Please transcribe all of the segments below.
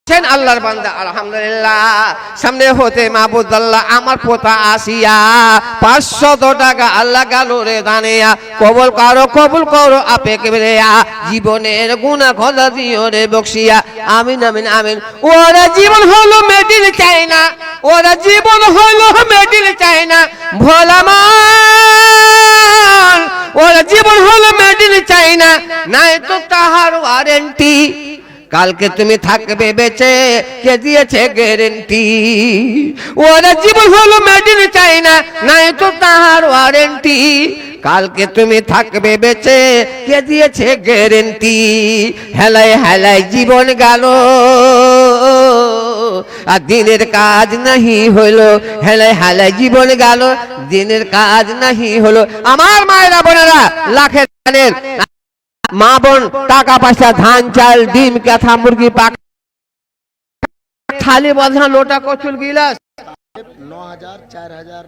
আল্লাহর বান্দা আলহামদুলিল্লাহ সামনে হতে মাহবুব আল্লাহ আমার পোতা আসিয়া 500 টাকা আল্লাহ গালো রে দানিয়া কবুল করো আপে কেবরিয়া জীবনের গুনাহ খোদা দিও রে বকশিয়া আমিন আমিন আমিন। ওরা জীবন হলো মেডিল চাই না, ওরা জীবন হলো মেডিল চাই না ভোলামান, ওরা জীবন হলো মেডিল চাই না, নাই তো তাহার ওয়ারেন্টি। কালকে তুমি থাকবে বেঁচে কে দিয়েছে গ্যারেন্টি। ওরা জীবন হলো মেডিন চাই না, নাই তো তাহার ওয়ারেন্টি। কালকে তুমি থাকবে বেঁচে কে দিয়েছে গ্যারেন্টি। হেলায় হেলায় জীবন গেল আর দিনের কাজ নাহি হলো, হেলায় হেলায় জীবন গেল দিনের কাজ নাহি হলো। আমার মায়েরা বোনেরা লাখের মা বোন টাকা পয়সা ধান চাল ডিম কাঁথা মুরগি পাক থালি বাঁধা লোটা কচুল গিলাস 9000 4000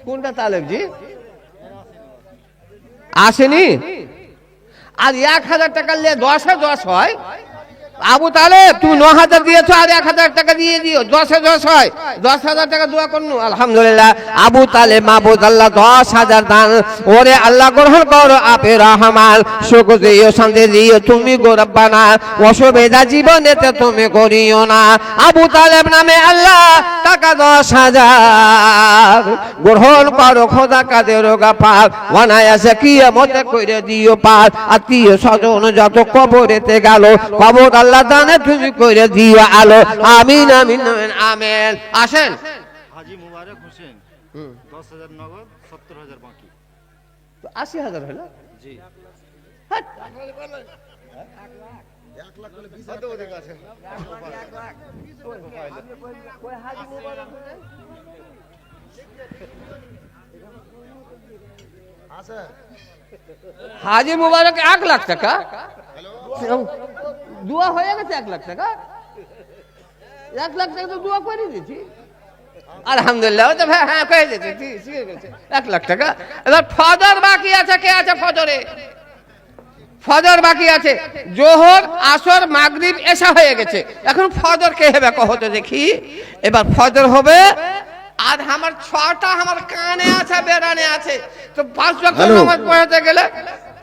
কোনটা তালেব জি আসেনি? আর 1000 টাকা নিয়ে 10 হয়। আবু তালেব তুমি 9000 দিয়েছো আর 1000 টাকা দিয়ে দিও, 10 হয়। 10,000 টাকা দোয়া করনু আলহামদুলিল্লাহ। আবু তালেব মাহবুব আল্লাহ 10,000 দান ওরে আল্লাহ গ্রহণ করো আপে রহমান। সুখ দিও শান্তি দিও তুমি গো রব্বানা, অসুবিধা জীবনেতে তুমি করিও না। আবু তালেব নামে আল্লাহ টাকা 10,000 গ্রহণ করো খোদা কাদের গাফার। অনায়াসে কিয়ামতে কইরে দিও পার। আত্মীয় স্বজন যত কবরেতে গেল কবর আল্লাহ দানে তুমি কইরে দিও আলো। আমিন আমিন আমিন। আসেন হাজী মুবারক হোসেন 10,000 নগদ 70,000 বাকি। তো 80,000 হলো জি। 1 লাখ বলে 20,000 টাকা আছে। 1 লাখ ওই হাজী মুবারক আছে হাজী মুবারক 1 লাখ টাকা দোয়া হয়ে গেছে। 1 লাখ টাকা 1 লাখ টাকা তো দোয়া করে দিয়েছি আলহামদুলিল্লাহ। তো হ্যাঁ করে দিয়েছি ঠিক আছে 1 লাখ টাকা। এবার ফজর বাকি আছে, কে আছে ফজরে? ফজর বাকি আছে, জোহর আসর মাগরিব এশা হয়ে গেছে, এখন ফজর কে হবে কহ তো দেখি। এবার ফজর হবে আর আমার 6টা আমার কানে আছে বেরানে আছে, তো 5 ওয়াক্ত নামাজ পড়াতে গেলে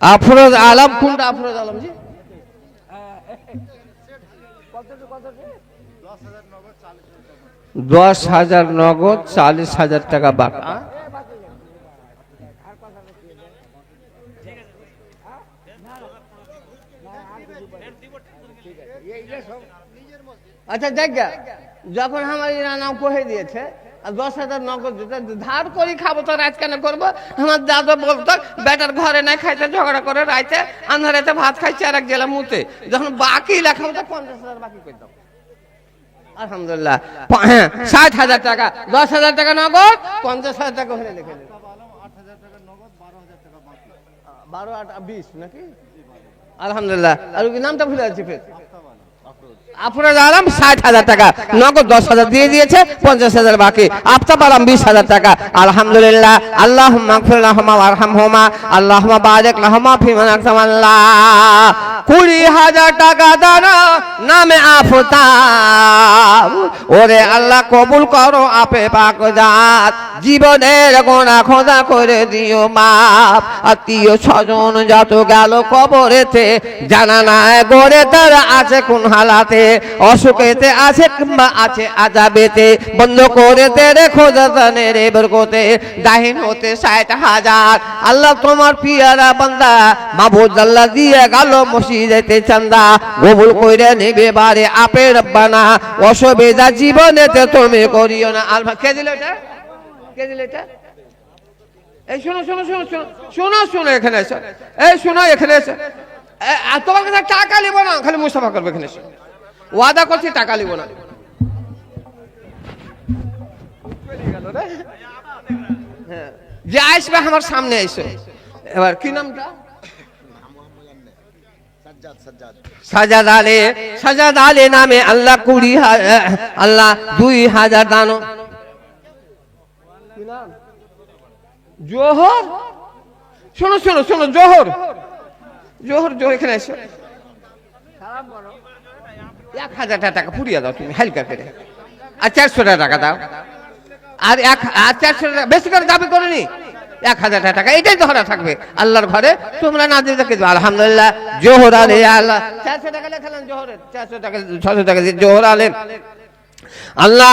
আফরোজ আলম কোনটা? আফরোজ আলম জি 10,000 নগদ 40,000 টাকা বাকি। আচ্ছা দেখ যখন আমার নাম কহে দিয়েছে 10,000 নগদ ধার করি খাবো তো রাত কেন করবো। আমার দাদা বলতো বেটার ঘরে নাই খাইতে ঝগড়া করে রাইতে আন্ধারেতে ভাত খাইছে আর এক জেলা মুতে, যখন বাকি লেখা হতো 50,000 বাকি করে দাও আলহামদুলিল্লাহ। 60,000 টাকা 10,000 টাকা নগদ 50,000 টাকা হলে লিখে দেবে 8,000 টাকা নগদ 12,000 টাকা বাকি। 12 8 20 নাকি আলহামদুলিল্লাহ। আর নামটা ভুলে যাচ্ছি ফের আফরোজ আলম 60,000 টাকা নগদ 10,000 দিয়ে দিয়েছে, 50,000 বাকি। আফতাব আলম 20,000 টাকা আলহামদুলিল্লাহ। আল্লাহুম্মা গফির লাহুমা ওয়ারহামহুমা আল্লাহুম্মা বারিক লাহুমা ফিমা আকসামাল্লাহ। 20,000 টাকা দানা নামে আফতাব ওরে আল্লাহ কবুল করো আপে পাক জাত। জীবনের গুনাহ খোদা করে দিও মাপ। আত্মীয় স্বজন যত গেল কবরেতে জানা নাই গড়ে তারা আছে কোন হালাতে, অসুখেতে আছে কিংবা আছে আযাবেতে, বন্ধ করে তেরে খোদা জানে রে বরকতে। দাহিন হতে 60,000 আল্লাহ তোমার পিয়ারা বান্দা মাহবুব আল্লাহ দিয়ে গেল মসজিদেতে চান্দা, কবুল কইরে নেবে বারে আপে রব্বানা। অসুবিধা জীবনেতে তুমি করিও না আলফা। কে দিল এটা? কে দিল এটা? এই শোনো শোনো শোনো শোনো শোনো শোনো এখানে এসো, এই শোনো এখানে এসো। তোমার কাছে টাকা নিব না, খালি মুস্তাফা করবে এখানে এসো। ওয়াদা করছি টাকা নিব না। হ্যাঁ, যে আসবে আমার সামনে এসো। এবার কি নামটা? সাজাদ আলী নামে আল্লাহ 20,000 আল্লাহ 2000 দানো। জোহর, শোনো শোনো শোনো, জোহর জোহর জোহর, এখানে এসো। 1000 টাকা পুড়িয়ে দাও তুমি হালকা করে, আর 400 টাকা দাও, আর 400 টাকা বেশি করে দাবি করেনি। 1000 টাকা এটাই ধরা থাকবে আল্লাহর ঘরে, তোমরা না দিতে দেবে। আলহামদুলিল্লাহ, জোহর আলে আল্লাহ 400 টাকা লেখালেন, জোহরের 400 টাকা 600 টাকা দিয়ে জোহর আলে আল্লাহ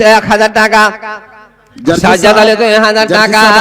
1000 টাকা। সাজ্জাদ আলে তো 1000 টাকা।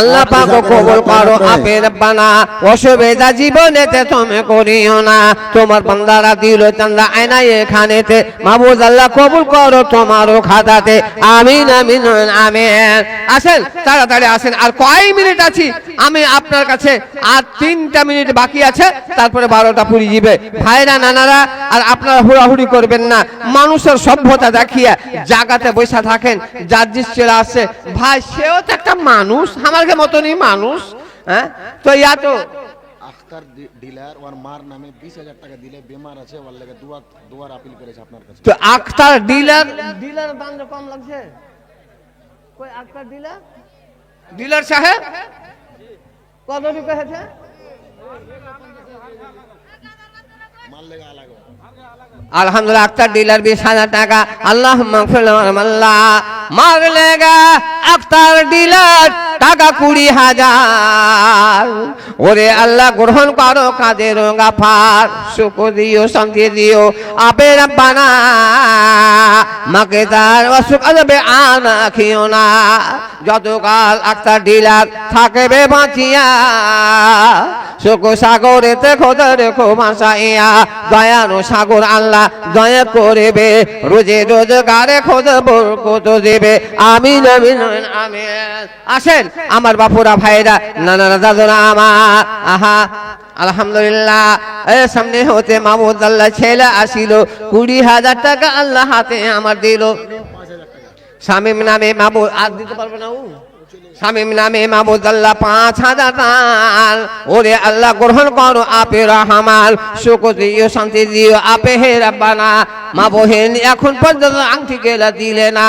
আল্লাহ পাক কবুল করো আপে রব্বানা, অসুবিধা জীবনেতে তুমি করিও না। তোমার বান্দারা দিল চান্দা আয়না এখানেতে, মাহবুব আল্লাহ কবুল করো তোমারও খাতাতে। আমিন আমিন আমিন। আসেন তাড়াতাড়ি আসেন, আর কয় মিনিট আছি আমি আপনার কাছে? আর 3টা মিনিট বাকি আছে, তারপরে 12টা পুরি যাবে। ভাইরা নানারা, আর আপনারা হুড়াহুড়ি করবেন না, মানুষের সভ্যতা দেখিয়ে জায়গাতে বসে থাকেন। জার্জিস চলে আসছে, ভাই সেও তো একটা মানুষ, আমার মতনই মানুষ। হ্যাঁ, তো ইয়া তো আখতার ডিলার ওর মার নামে 20,000 টাকা দিলে বেমার আছে, ওর লাগে দুয়ার আপিল করেছে আপনার কাছে। তো আখতার ডিলার দাম কম লাগছে। কই আখতার ডিলার সাহেব কত টাকা হয়েছে? মাল লেগা আলাদা। আলহামদুলিল্লাহ, আখতার ডিলার 20,000 টাকা। আল্লাহ আল্লাহ মার লেগা আখতার ডিলার টাকা 20,000। ওরে আল্লাহ গ্রহণ করো কাদের গাফার, সুখ দিও শান্তি দিও আপে রব্বানা, মাকে তার অসুখ আজবে আনা খিও না। যতকাল আখতার ডিলার থাকবে বাঁচিয়া, সুখ সাগরেতে খোদা রেখো ভাসাইয়া। দয়ানো সাগর আল্লাহ দয়া করবে, রোজে রোজগারে খোদা বরকত দেবে। আমিন আমিন আমিন। আসেন আমার বাপুরা ভাইরা নানারা দাদুরা আমার, আহা আলহামদুলিল্লাহ। সামনে হতে মাহমুদ আল্লাহ ছেলে আসিল, 20,000 টাকা আল্লাহ হাতে আমার দিল। শামীম নামে মাহবুব, আর দিতে পারবে না ও, শামীম নামে মাহবুব আল্লাহ 5,000 দান। ওরে আল্লাহ গ্রহণ করো আপে রহমান, সুখ দিও শান্তি দিও আপে হে রব্বানা। মা বহেন এখন পর্যন্ত আংটি কেলা দিলে না।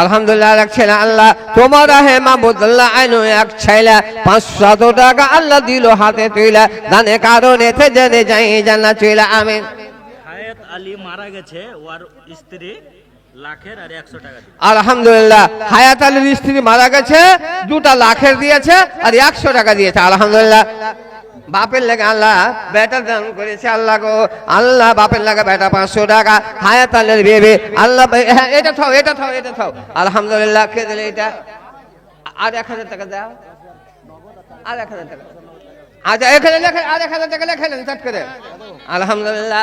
আলহামদুলিল্লাহ, এক ছেলে আল্লাহ তোমার হে মাহবুব আল্লাহ আইনো, এক ছেলে 500 টাকা আল্লাহ দিল হাতে তুইলা, দানে কারণে জেনে যাই জান্নাত চইলা। আমিন। হায়াত আলী মারা গেছে, ওর স্ত্রী লাখের আর 100 টাকা দিল। আলহামদুলিল্লাহ, হায়াত আলীর স্ত্রী মারা গেছে, 2টা লাখের দিয়েছে আর 100 টাকা দিয়েছে। আলহামদুলিল্লাহ, বাপের লেগে আল্লাহ বেটা দান করেছে। আল্লাহ গো আল্লাহ, বাপের লাগে বেটা 500 টাকা, হায়াত আলীর বেবে আল্লাহ। হ্যাঁ, এটা থাও এটা থাও এটা থাও। আলহামদুলিল্লাহ, কে দিলে এটা? আর 1000 টাকা দাও, আর 1000 টাকা। আচ্ছা এখানে লেখে, আর 1000 টাকা লেখেন চট করে। আলহামদুলিল্লাহ,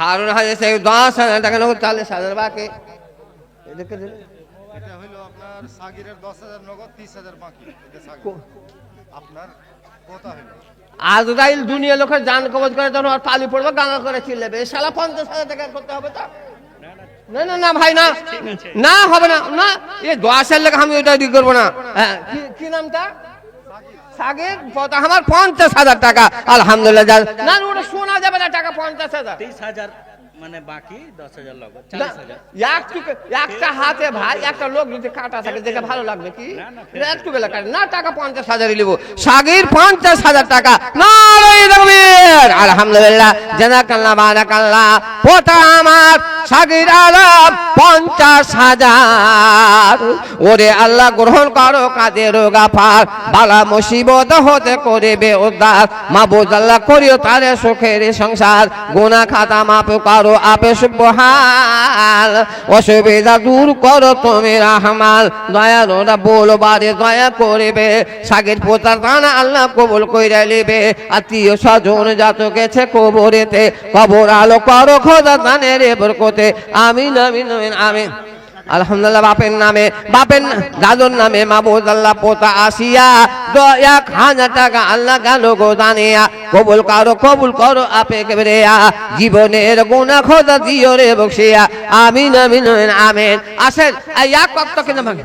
হারুন হাজি সাহেব 10,000 টাকা নগদ, 40,000 বাকি। এদিকে দিলে এটা হলো আপনার সাগিরের 10,000 নগদ, 30,000 বাকি। এটা সাগির আপনার কথা হলো আজরাইল দুনিয়া লোকের জান কবজ করে, তখন আর পালি পড়বে, গাঙ্গা করে চিল্লাবে। শালা 50,000 টাকা করতে হবে তো? না না না ভাই, না না হবে না, না এ 10,000 টাকা আমি ওইটা ই করবো না। হ্যাঁ, কি নামটা? সাগির। আমার 50,000 টাকা। আলহামদুলিল্লাহ, না ওটা শোনা যাবে না, টাকা 50,000 30,000 মানে বাকি 10,000 লগদ 40,000। একটা হাতে ভাই, একটা লোক যদি কাটা থাকে দেখে ভালো লাগবে কি? একটু বেলা কাটে না, টাকা 50,000 নিব। সাগির 50,000 টাকা। নারায়ে তাকবীর। আলহামদুলিল্লাহ, জাযাকাল্লাহ বারাকাল্লাহ। পোতা আমার সাগির আলম 50,000। ওরে আল্লাহ গ্রহণ করো কাদের গাফার, বালা মুসিবত হতে করবে উদ্ধার। মাহবুব আল্লাহ করিও তারে সুখের সংসার, গুনাহ খাতা মাফ করো করো আপে সুবহান অসুবিধা দূর করো তুমি রহমান দয়ার ওরা বলো বারে দয়া করবে সাগের পোতার দানা আল্লাহ কবুল কইরা নেবে আত্মীয় স্বজন যত গেছে কবরেতে কবর আলো করো খোদা দানের বরকতে আমিন আমিন আমিন আমিন আলহামদুলিল্লাহ বাপের দাদুর নামে মাবুদ আল্লাহ পোতা আসিয়া 1,000 টাকা আল্লাহ গেল গো দানিয়া কবুল করো আপে কেবরিয়া জীবনের গুনাহ খোদা দিও রে বকশিয়া আমিন আমিন আমিন আমিন আসেন এক ওয়াক্ত কিনা ভাঙে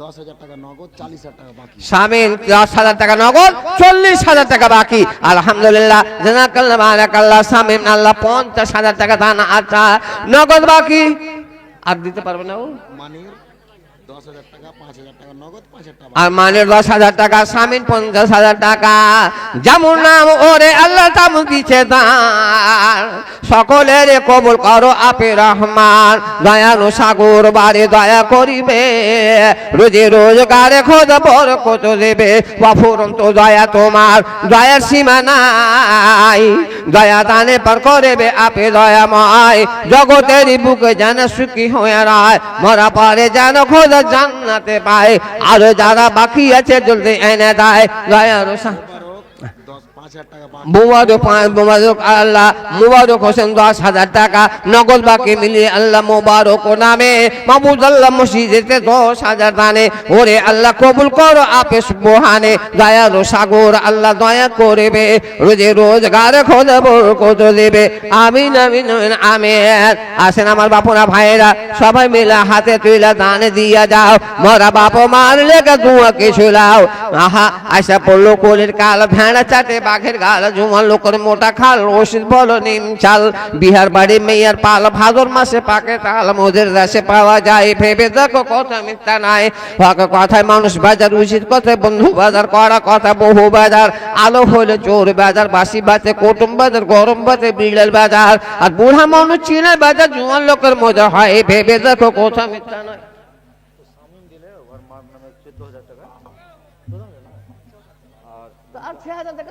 10,000 টাকা নগদ 40,000 টাকা বাকি শামিল 10,000 টাকা নগদ 40,000 টাকা বাকি আলহামদুলিল্লাহ জাযাকাল্লাহ বারাকাল্লাহ শামিম আল্লাহ 50,000 টাকা দান আচ্ছা নগদ বাকি আর দিতে পারবে না ও মানির 10,000 টাকা 5,000 টাকা নগদ 5,000 টাকা আর মানের 10,000 টাকা শামিল 50,000 টাকা যেমন নাম ওরে আল্লাহ তাম দিছে দান সকলের কবুল করো আপে রহমান দয়ালু সাগর বারে দয়া করিবে রোজে রোজগারে খোদা বরকত দেবে অফুরন্ত দয়া তোমার দয়ার সীমা নাই দয়া দানে পার করবে আপে দয়াময় জগতের বুকে যেন সুখী হয়ে রায় মরা পারে যেন খোদা জান্নাতে পায় আর যারা বাকি আছে জলদি এনে দেয় দয়ার 5,000 টাকা মুবারক আল্লাহ মুবারক হোসেন 10,000 টাকা নগদ বাকি মিলিয়ে আল্লাহ মুবারক নামে মাহমুদ আল্লাহ মসজিদেতে 10,000 দানে ওরে আল্লাহ কবুল করো আপে সুবহানে দয়ালু সাগর আল্লাহ দয়া করবে রোজে রোজগারে খোদা বরকত দেবে আমিন আমিন আমিন আমিন আসেন আমার বাপুরা ভাইয়েরা সবাই মিলে হাতে তুইলা দানে দিয়া যাও মরা বাপ মার লেগে দুয়া কিছু লাও আহা আশা পড়লো কোলের কাল ভেড়া চাটে বাঘের গাল জুমার লোকের মোটা খাল ওষুধ বলো নিম চাল বিহার বাড়ি মেয়ার পাল ভাদর মাসে পাকে তাল মোদের দেশে পাওয়া যায় ভেবে দেখো কথা মিথ্যা নাই ফাঁকা কথায় মানুষ বাজার উচিত কথায় বন্ধু বাজার করা কথা বহু বাজার আলো হলে চোর বাজার বাসি বাজে কুটুম বাজার গরম বাজে বিড়াল বাজার আর বুড়া মানুষ চিনে বাজার জুমার লোকের মজা হয় ভেবে দেখো কথা মিথ্যা নয় আর 6,000 টাকা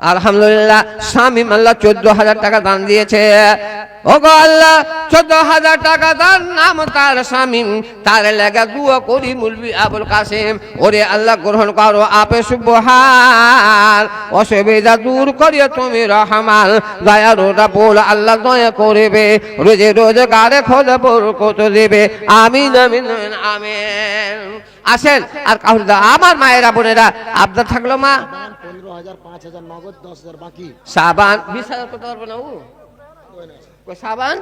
আলহামদুলিল্লাহ শামিম আল্লাহ 14,000 টাকা দান দিয়েছে ওগো আল্লাহ 14,000 টাকা দান নাম তার শামিম তার লাগা দুয়া করি মুলবি আবুল কাসিম ওরে আল্লাহ গ্রহণ করো আপে সুবহান অসুবিধা দূর করিও তুমি রহমান দয়ার ওরা বল আল্লাহ দয়া করবে রোজে রোজগারে খোদা বরকত দেবে আমিন আমিন আমিন আমিন আসেন আর কাউর আমার মায়েরা বোনেরা আবদার থাকলো মা 15,000 5,000 নগদ 10,000 বাকি সাবান 20,000 করতে পারবো না ও কই সাবান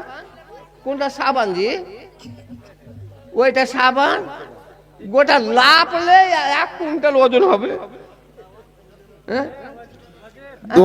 কোনটা সাবান জি ওইটা সাবান গোটা লাপলে 1 কুইন্টাল ওজন হবে হ্যাঁ 2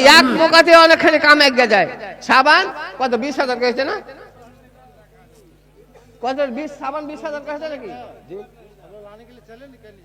এই এক মোকাতে অনেকখানি কাম এগিয়ে যায় সাবান কত 20,000 কইছে না কত 20 সাবান 20,000 কইছে নাকি জি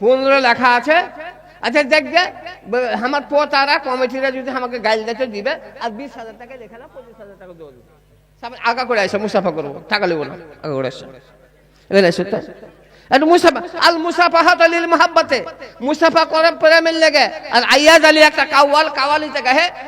15 লেখা আছে আচ্ছা দেখবে আমার পোতারা কমিটিরা যদি আমাকে গাইল দিতে দিবে আর 20,000 টাকা লেখা না 25,000 টাকা দেব সামনে আগা করে আইসা মুসাফা করব টাকা নেব না আগা করে আইসা এলে সেটা আর মুসাফা আল মুসাফাহাত লিল মোহাব্বতে মুসাফা করে প্রেমের লাগে আর আয়াজ আলী একটা কাওয়ালিতে কহে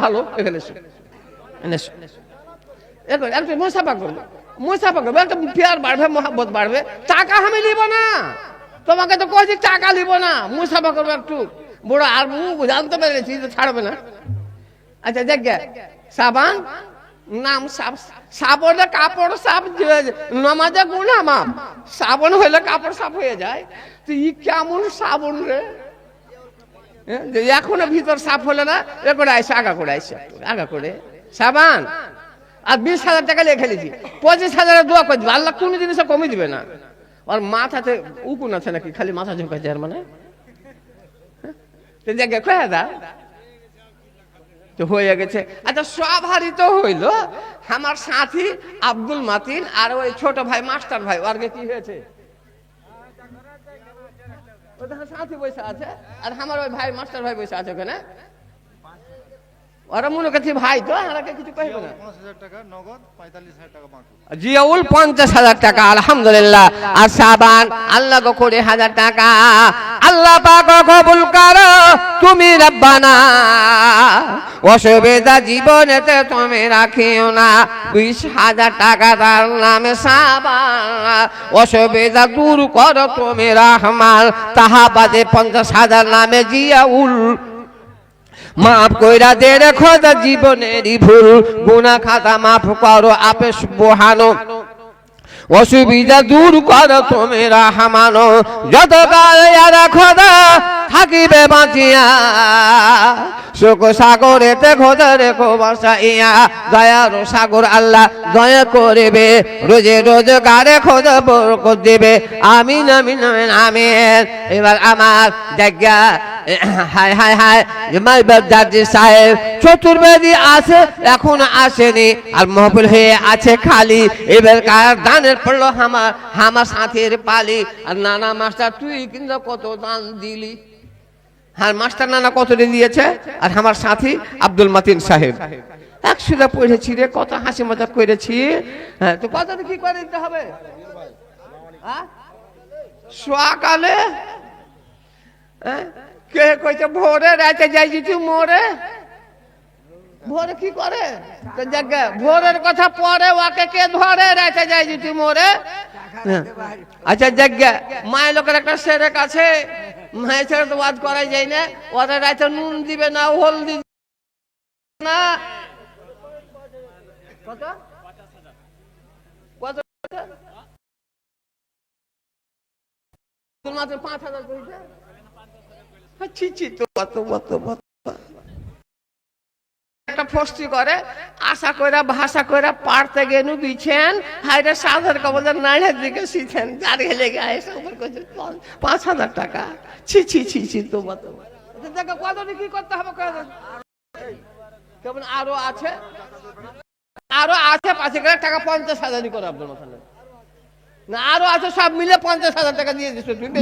ভালো এখানে এসো এখন একটু মুসাফা করবে একটা প্যার বাড়বে মোহাব্বত বাড়বে টাকা আমি নিব না তোমাকে তো কইছি টাকা নিব না মুসাফা করবে একটু বড় আর মুখ জানতে পেরেছি তো ছাড়বে না আচ্ছা দেখ সাবান নাম সাবনে কাপড় সাপ নামাজে গুনাহ মাপ সাবন হইলে কাপড় সাপ হয়ে যায় তো ই কেমন সাবন রে এখনো ভিতর সাপ হলে না এ করে আইসা আগা করে সাবান আর 20,000 টাকা লিখে লিখি 25,000 দোয়া করে দিবে, আল্লাহ কোনো জিনিসে কমই দিবে না। আর মাথাতে উকুন আছে নাকি, খালি মাথা ঝুঁকাচ্ছে আর মানে জায়গা কয়ে দা তো হয়ে গেছে। আচ্ছা সবারই তো হইলো, আমার সাথী আব্দুল মাতিন আর ওই ছোট ভাই মাস্টার ভাই ওরকে কি হয়েছে, সাথী বসে আছে আর আমার ওই ভাই মাস্টার ভাই বসে আছে ওখানে, ওরা মনে করছে ভাই তো আমাকে কিছু কইবে না। 50,000 টাকা নগদ, 45,000 টাকা বাকি। জিয়াউল 50,000 টাকা আলহামদুলিল্লাহ। আর সাবান আল্লাহ গো 20,000 টাকা, আল্লাহ পাক কবুল করো তুমি রব্বানা। অসুবিধা জীবনেতে তুমি রাখিও না, 20,000 টাকা তার নামে সাবান, অসুবিধা দূর করো তুমি রহমান। তাহা বাদে 50,000 নামে জিয়াউল মাফ কইরা দে রে খোদা জীবনেরই ভুল, গুনাহ খাতা মাফ করো আপে সুবহানো, অসুবিধা দূর করো তুমি রহমান। যত কাল ইয়া খোদা থাকিবে বাঁচিয়া, শোক সাগরেতে খোদা রেখো বাসাইয়া, দয়ার সাগর আল্লাহ দয়া করবে, রোজে রোজগারে খোদা বরকত দেবে। আমিন আমিন আমিন আমিন। এবার আমার জায়গা হায় হায় হায় মাইবার জাজি সাহেব চতুর্বেদী আছে এখন আসেনি, আর মহফিল হয়ে আছে খালি। এবার কার দানের পড়লো আমার সাথীর পালি। আর নানা মাস্টার তুই কিন্তু কত দান দিলি, আর মাস্টার নানা কত দিয়েছে, আর আমার সাথী আব্দুল মাতিন সাহেব একসাথে পড়েছি রে, কত হাসি মজা করেছি। হ্যাঁ তো কত কি করে দিতে হবে সকালে, কে কইছে ভোরে রাতে যাইছি তুই মোরে, ভোরে কি করে ভোরের কথা পরে ওকে কে ধরে রাতে যাইছি তুই মোরে। আচ্ছা জায়গা মায়ের লোকের একটা সেরেক আছে, মায়ের ছেড়ে তো ওয়াজ করাই যায় না, ওরা রাতে নুন দিবে না হলদি না, কত কত মাত্র 5,000 কইছে। একটা ফস্তি করে আশা কইরা ভাষা কইরা পারতে গেনু বিছেন, হাইরে সাধার কবলের নাড়ের দিকে শিখেন, যার গেলে গায়ে সবার কইছে 5,000 টাকা। ছি ছি ছি ছি তোমা দেখো কত কি করতে হবে, কেমন আরো আছে 5,000 টাকা 50,000 করে আব্দুল মাতান না, আরো আছে সব মিলে 50,000 টাকা দিয়ে দিছো।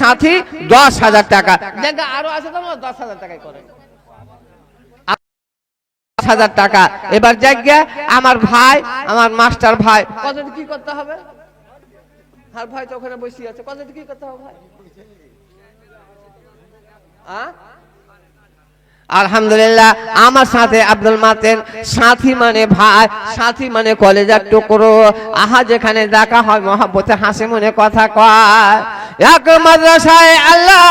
সাথী 10,000 টাকা জায়গা আরো আছে তো 10,000 টাকায় করে 10,000 টাকা। এবার জায়গা আমার ভাই আমার মাস্টার ভাই কত কি করতে হবে, আর ভাই তো ওখানে বসে আছে, কত কি করতে হবে ভাই? আলহামদুলিল্লাহ আমার সাথে আব্দুল মাতেন সাথী মানে ভাই, সাথী মানে কলেজার টুকরো। আহা যেখানে দেখা হয় মহব্বতে হাসি মনে কথা কয়। এক মাদ্রাসায় আল্লাহ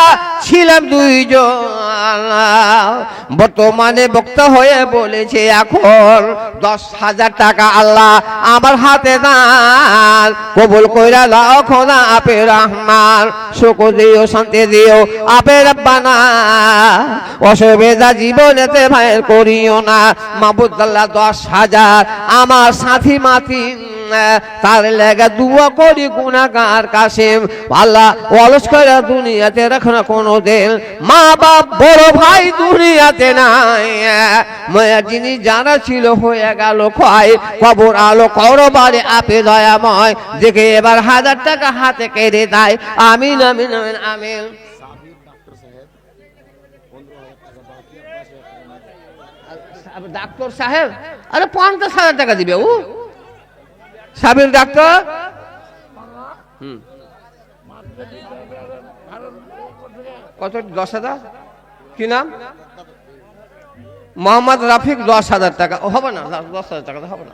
ছিলাম 2 জন, বর্তমানে বক্তা হয়ে বলেছে এখন 10,000 টাকা আল্লাহ আমার হাতে দান, কবুল কইরা লাও খোদা আপে রহমান, সুখ দিও শান্তি দিও আপে রব্বানা। অসুবিধা জীবনেতে ভাইয়ের করিও না, মাহবুব আল্লাহ 10,000 আমার সাথী মাতিন তার লেগে দুয়া করি গুনাহগার কাসিম, আল্লাহ অলস করে দুনিয়াতে রাখো না কোনো দিন, মা বাপ বড় ভাই দুনিয়াতে নাই, মায়া যিনি জানা ছিল হয়ে গেল ক্ষয়, কবর আলো করবারে আপে দয়াময়, দেখে এবার 1,000 টাকা হাতে কেড়ে দেয়। আমিন আমিন আমিন আমিন। ডাক্তার সাহেব আরে 50,000 টাকা দিবে ও সাবির ডাক্তার। কত 10,000 কি নাম মোহাম্মদ রাফিক 10,000 টাকা হবে না, 10,000 টাকা হবে না।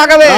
লাগবে,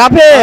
রাফিক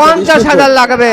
50,000 লাগবে।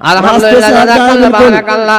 আলহামদুলিল্লাহ রাস্তা সে জাযাকাল্লাহ বিলকুল। বারাকাল্লাহ।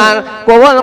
দান কবুল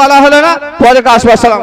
বলা হলো না পরে কাশবা সালাম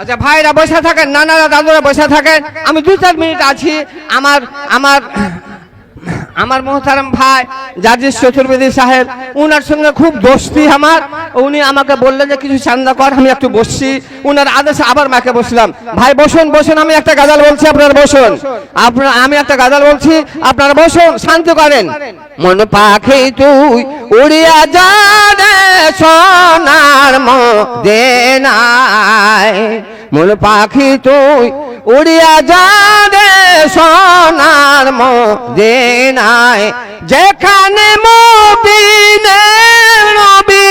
আচ্ছা ভাইরা বসে থাকেন নানারা দাদুরা বসে থাকেন আমি 2-4 মিনিট আছি আমার আমার আমার মোহতারাম ভাই জাজিস চতুর্বেদী সাহেব উনার সঙ্গে খুব দোস্তি আমার উনি আমাকে বললেন যে কিছু চান্দা কর আমি একটু বসছি উনার আদেশে আবার মাকে বসলাম ভাই বসুন বসুন আমি একটা গাজাল বলছি আপনারা বসুন আপনারা আমি একটা গাজাল বলছি আপনারা বসুন শান্তি করেন মন পাখি তুই উড়িয়া যা রে সোনার মদিনায় মন পাখি তুই উড়িয়া যা রে সোনার মদিনায় যেখানে মদিনে নবী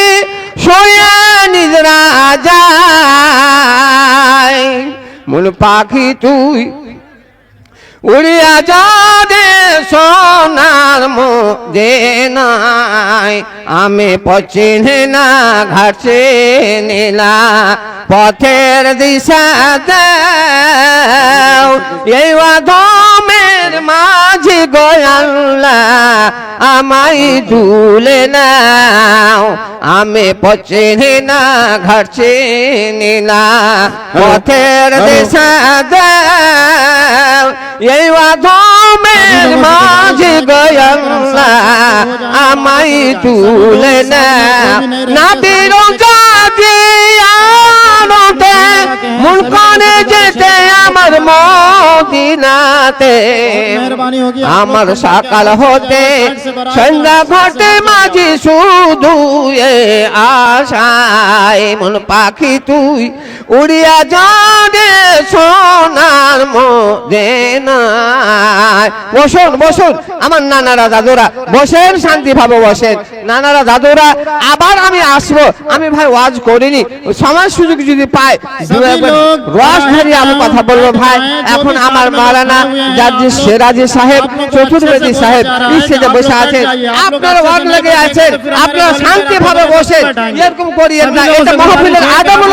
শুয়ে নিদ্রা যায় মন পাখি তুই উড়িয়া যা রে সোনার মদিনায় আমি পচিনে না ঘাটছে নীলা পথের দিশা দাও এই ধমের মাঝে গয়াল্লা আমায় দুলে নাও আমি পচিনে না ঘাটছে নীলা পথের দিশা দাও এই ধমের মাঝে গয়াল্লা আমায় তুলে নাও নাবির মন করে যেতে আমার মদিনাতে আমার সকাল হতে সন্ধ্যা ঘটে মাঝে শুধু এ আশায় মন পাখি তুই উড়িয়া যা রে সোনার মদিনায় বসুন বসুন আমার নানারা দাদুরা বসেন শান্তি ভাবে বসেন নানারা দাদুরা আবার আমি আসবো আমি ভাই ওয়াজ করিনি সময় সুযোগ যদি পাই রস ধরে আমি কথা বলবো ভাই এখন আমার মাওলানা জাজি সেরাজি সাহেব চতুর্বেদী সাহেব স্টেজে বসে আছেন আপনারা ওয়াজ লেগে আছেন আপনারা শান্তি ভাবে বসেন এরকম করিয়েন না এটা মাহফিলের আদব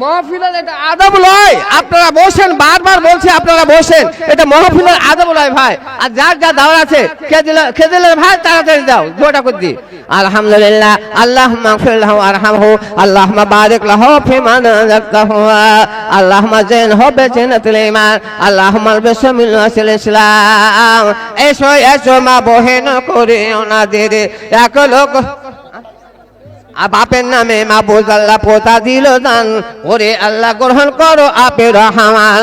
মাহফিলের এটা আদব নয় আপনারা বসেন বারবার বলছি আপনারা বসেন এটা মাহফিলের আদব নয় ভাই আর যার যা দাওয়াত আছে কে দিলে ভাই তাড়াতাড়ি দাও দোয়াটা করে দি আলহামদুলিল্লাহ আল্লাহুম্মা গফির লাহু আরহামহু আল্লাহুম্মা বারিক লাহু ফিমা রাযাকতাহু আল্লাহুম্মা যাইনহু বিজান্নাতিল ঈমান আল্লাহুম্মা বিসমিল্লাহিল ইসলাম এসো এসো মা বহেন করে ওনাদের এক লোক বাপের নামে মাহবুব আল্লাহ পোতা দিল দান ওরে আল্লাহ গ্রহণ করো আপে রহমান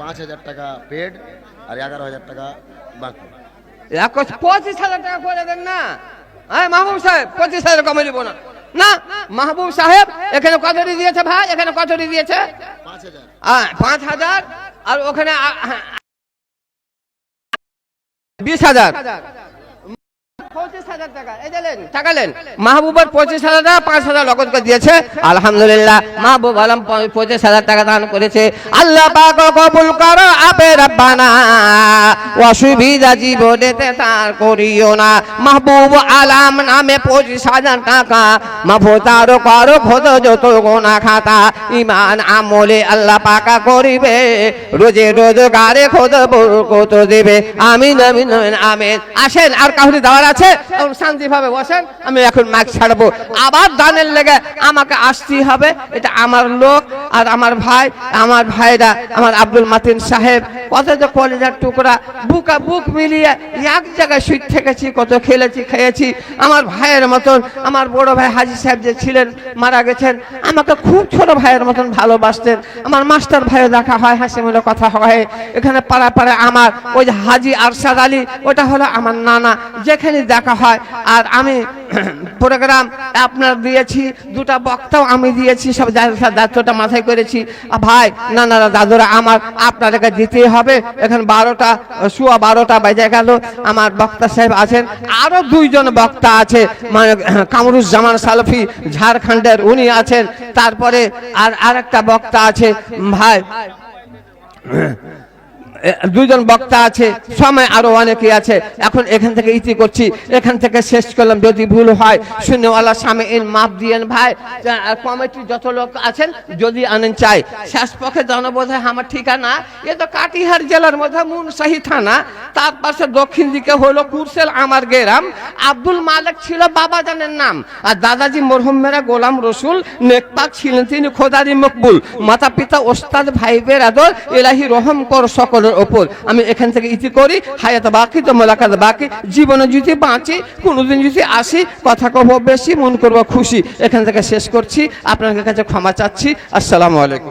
5,000 টাকা পেড আর 11,000 টাকা বাকি। 25,000 টাকা করে দেন না হ্যাঁ মাহবুব সাহেব 25,000 কমে দিব না না মাহবুব সাহেব এখানে কতটি দিয়েছে ভাই এখানে কতটি দিয়েছে 5,000 আর ওখানে 20,000 25,000 টাকা এই দিলেন টাকালেন মাহবুবের 25,000 টাকা 5,000 নগদ করে দিয়েছে আলহামদুলিল্লাহ মাহবুব আলম 25,000 টাকা দান করেছে আল্লাহ পাক কবুল করো আপে রব্বানা অসুবিধা জীবনেতে তার করিও না মাহবুব আলম নামে 25,000 টাকা মাহফুতার করো খোদ যত গোনা খাতা ঈমান আমলে আল্লাহ পাকা করিবে রোজে রোজগারে খোদ বরকত দিবে আমিন আমিন আমিন আসেন আর কাউরি দাওয়ার আছে আছে, শান্তিভাবে বসেন, আমি এখন মাইক ছাড়বো। আবার দানের লেগে আমাকে আসতেই হবে, এটা আমার লোক আর আমার ভাই, আমার ভাইরা, আমার আব্দুল মাতিন সাহেব, কত যে কলেজার টুকরা, বুকা বুক মিলিয়ে এক জায়গায় শুট থেকেছি, কত খেলেছি খেয়েছি। আমার ভাইয়ের মতন, আমার বড় ভাই হাজি সাহেব যে ছিলেন মারা গেছেন, আমাকে খুব ছোট ভাইয়ের মতন ভালোবাসতেন। আমার মাস্টার ভাইও দেখা হয়, হাসি মুখে কথা হয়। এখানে পাড়া পাড়ায় আমার ওই যে হাজি আরশাদ আলী, ওটা হলো আমার নানা, যেখানে দেখা হয়। আর আমি প্রোগ্রাম আপনার দিয়েছি, দুটা বক্তাও আমি দিয়েছি, সব দায়িত্বটা মাথায় করেছি। ভাই নানারা দাদুরা আমার, আপনাদেরকে দিতেই হবে। এখন 12টা সোয়া 12টা বেজে গেল। আমার বক্তা সাহেব আছেন, আরো 2 জন বক্তা আছে, মানে কামরুজ্জামান সালফি ঝাড়খণ্ডের, উনি আছেন। তারপরে আরেকটা বক্তা আছে ভাই, 2 জন বক্তা আছে, সময় আরো অনেকে আছে। এখন এখান থেকে ইতি করছি, এখান থেকে শেষ করলাম। যদি ভুল হয় শুনেওয়ালা সামনে মাপ দিয়েন ভাই। কমিটি যত লোক আছেন যদি আনেন চাই। শেষ পক্ষে জনবোধ হয় আমার ঠিকানা, এ তো কাটিহার জেলার মধ্যে মুনসাহি থানা, তার পাশে দক্ষিণ দিকে হলো কুরসেল আমার গ্রাম। আব্দুল মালিক ছিল বাবাজানের নাম, আর দাদাজি মরহুম মেরা গোলাম রসুল নেকপাক ছিলেন তিনি খোদারি মকবুল। মাতা পিতা ওস্তাদ ভাই বেরাদর, এলাহি রহম কর সকলের ওপর। আমি এখান থেকে ইতি করি, হায়াত বাকি তো মোলাকাত বাকি। জীবনে যদি বাঁচি, কোনোদিন যদি আসি, কথা কব বেশি, মন করবো খুশি। এখান থেকে শেষ করছি, আপনাদের কাছে ক্ষমা চাচ্ছি। আসসালামু আলাইকুম।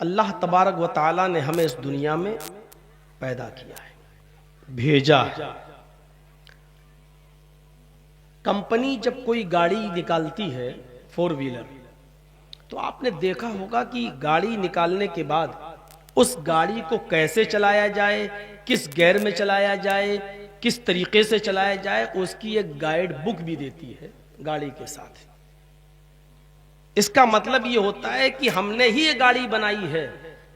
اللہ تبارک و تعالی نے ہمیں اس دنیا میں پیدا کیا ہے, بھیجا ہے. کمپنی جب کوئی گاڑی نکالتی ہے 4 ویلر, تو آپ نے دیکھا ہوگا کہ گاڑی نکالنے کے بعد اس گاڑی کو کیسے چلایا جائے, کس گیئر میں چلایا جائے, کس طریقے سے چلایا جائے, اس کی ایک گائیڈ بک بھی دیتی ہے گاڑی کے ساتھ. اس کا مطلب یہ ہوتا ہے کہ ہم نے ہی یہ گاڑی بنائی ہے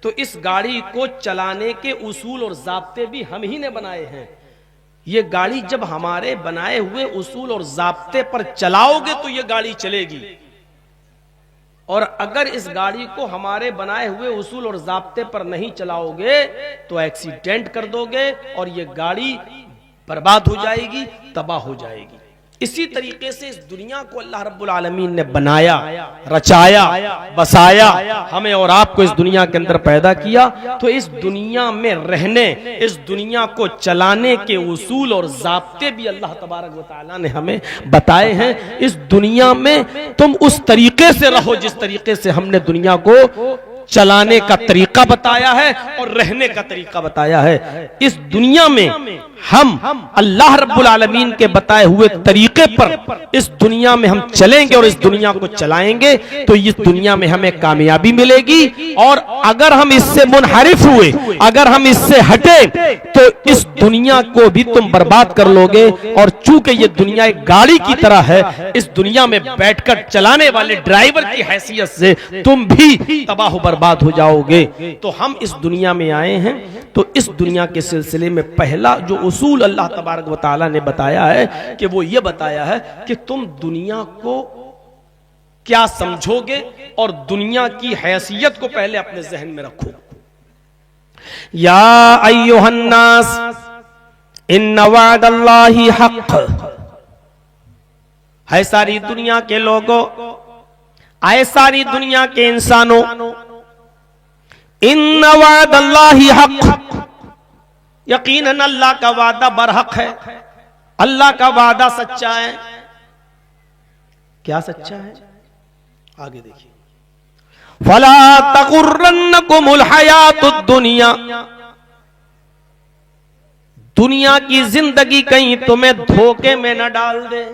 تو اس گاڑی کو چلانے کے اصول اور ضابطے بھی ہم ہی نے بنائے ہیں. یہ گاڑی جب ہمارے بنائے ہوئے اصول اور ضابطے پر چلاؤ گے تو یہ گاڑی چلے گی, اور اگر اس گاڑی کو ہمارے بنائے ہوئے اصول اور ضابطے پر نہیں چلاؤ گے تو ایکسیڈنٹ کر دو گے اور یہ گاڑی برباد ہو جائے گی, تباہ ہو جائے گی. اسی طریقے سے اس دنیا کو اللہ رب العالمین نے بنایا, رچایا, بسایا, ہمیں اور آپ کو اس دنیا کے اندر پیدا کیا. تو اس دنیا میں رہنے, اس دنیا کو چلانے کے اصول اور ضابطے بھی اللہ تبارک و تعالیٰ نے ہمیں بتائے ہیں. اس دنیا میں تم اس طریقے سے رہو جس طریقے سے ہم نے دنیا کو چلانے کا طریقہ بتایا ہے اور رہنے کا طریقہ بتایا ہے. اس دنیا میں ہم اللہ رب العالمین کے بتائے ہوئے طریقے پر اس دنیا میں ہم چلیں گے اور اس دنیا کو چلائیں گے تو اس دنیا میں ہمیں کامیابی ملے گی. اور اگر ہم اس سے منحرف ہوئے, اگر ہم اس سے ہٹے تو اس دنیا کو بھی تم برباد کر لو گے. اور چونکہ یہ دنیا ایک گاڑی کی طرح ہے, اس دنیا میں بیٹھ کر چلانے والے ڈرائیور کی حیثیت سے تم بھی تباہ و برباد ہو جاؤ گے. تو ہم اس دنیا میں آئے ہیں تو اس دنیا کے سلسلے میں پہلا جو اصول اللہ تبارک و تعالیٰ نے بتایا ہے کہ وہ یہ بتایا ہے کہ تم دنیا کو کیا سمجھو گے اور دنیا کی حیثیت کو پہلے اپنے ذہن میں رکھو. یا ایھا الناس ان وعد اللہ حق. ہے ساری دنیا کے لوگوں, آئے ساری دنیا کے انسانوں, ان وعد اللہ حق, یقیناً اللہ کا وعدہ برحق ہے, اللہ کا وعدہ سچا ہے. کیا سچا ہے؟ آگے دیکھیے. فلا تغرنکم الحیات الدنیا, دنیا کی زندگی کہیں تمہیں دھوکے میں نہ ڈال دے.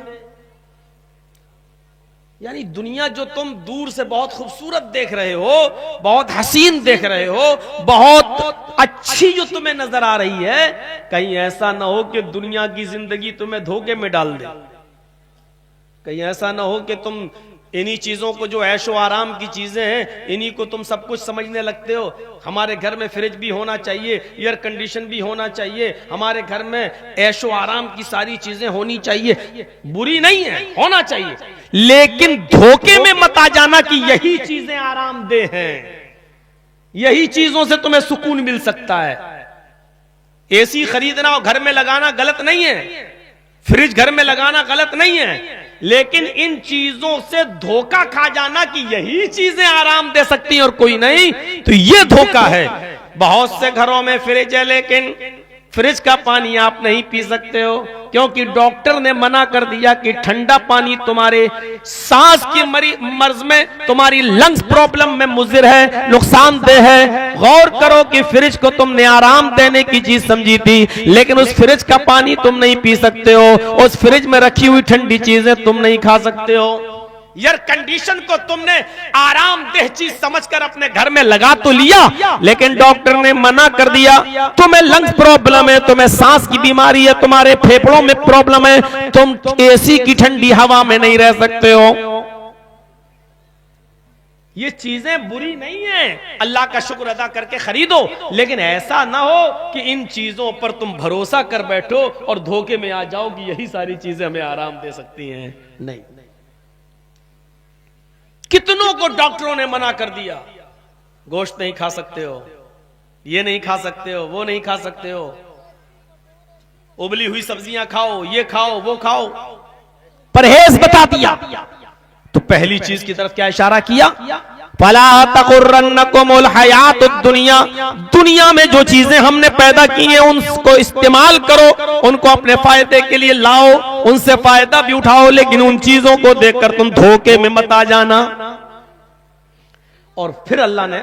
یعنی دنیا جو تم دور سے بہت خوبصورت دیکھ رہے ہو, بہت حسین دیکھ رہے ہو, بہت اچھی جو تمہیں نظر آ رہی ہے, کہیں ایسا نہ ہو کہ دنیا کی زندگی تمہیں دھوکے میں ڈال دے. کہیں ایسا نہ ہو کہ تم انہی چیزوں کو جو عیش و آرام کی چیزیں ہیں انہی کو تم سب کچھ سمجھنے لگتے ہو. ہمارے گھر میں فریج بھی ہونا چاہیے, ایئر کنڈیشن بھی ہونا چاہیے, ہمارے گھر میں عیش و آرام کی ساری چیزیں ہونی چاہیے. بری نہیں ہے, ہونا چاہیے, لیکن دھوکے میں مت آ جانا کہ یہی چیزیں آرام دہ ہیں, یہی چیزوں سے تمہیں سکون مل سکتا ہے. اے سی خریدنا اور گھر میں لگانا غلط نہیں ہے, فریج گھر میں لگانا غلط نہیں ہے, لیکن ان چیزوں سے دھوکہ کھا جانا کہ یہی چیزیں آرام دے سکتی ہیں اور کوئی نہیں, تو یہ دھوکہ ہے. بہت سے گھروں میں فریج ہے لیکن فریج کا پانی آپ نہیں پی سکتے ہو کیونکہ ڈاکٹر نے منع کر دیا کہ ٹھنڈا پانی تمہارے سانس کی مرض میں, تمہاری لنگز پرابلم میں مضر ہے, نقصان دہ ہے. غور کرو کہ فریج کو تم نے آرام دینے کی چیز سمجھی تھی لیکن اس فریج کا پانی تم نہیں پی سکتے ہو, اس فریج میں رکھی ہوئی ٹھنڈی چیزیں تم نہیں کھا سکتے ہو. ایئر کنڈیشن کو تم نے آرام دہ چیز سمجھ کر اپنے گھر میں لگا تو لیا لیکن ڈاکٹر نے منع کر دیا, تمہیں لنگز پرابلم ہے, تمہیں سانس کی بیماری ہے, تمہارے پھیپڑوں میں پرابلم ہے, تم اے سی کی ٹھنڈی ہوا میں نہیں رہ سکتے ہو. یہ چیزیں بری نہیں ہیں, اللہ کا شکر ادا کر کے خریدو, لیکن ایسا نہ ہو کہ ان چیزوں پر تم بھروسہ کر بیٹھو اور دھوکے میں آ جاؤ کہ یہی ساری چیزیں ہمیں آرام دے سکتی ہیں. نہیں, کتنوں کو ڈاکٹروں نے منع کر دیا, گوشت نہیں کھا سکتے ہو, یہ نہیں کھا سکتے ہو, وہ نہیں کھا سکتے ہو, ابلی ہوئی سبزیاں کھاؤ, یہ کھاؤ, وہ کھاؤ, پرہیز بتا دیا. تو پہلی چیز کی طرف کیا اشارہ کیا؟ فَلَا تَغُرَّنَّكُمُ الْحَيَاةُ الدُّنْيَا, دنیا میں جو چیزیں ہم نے پیدا کی ہیں ان کو استعمال کرو, ان کو اپنے فائدے کے لیے لاؤ, ان سے فائدہ بھی اٹھاؤ, لیکن ان چیزوں کو دیکھ کر تم دھوکے میں مت آ جانا. اور پھر اللہ نے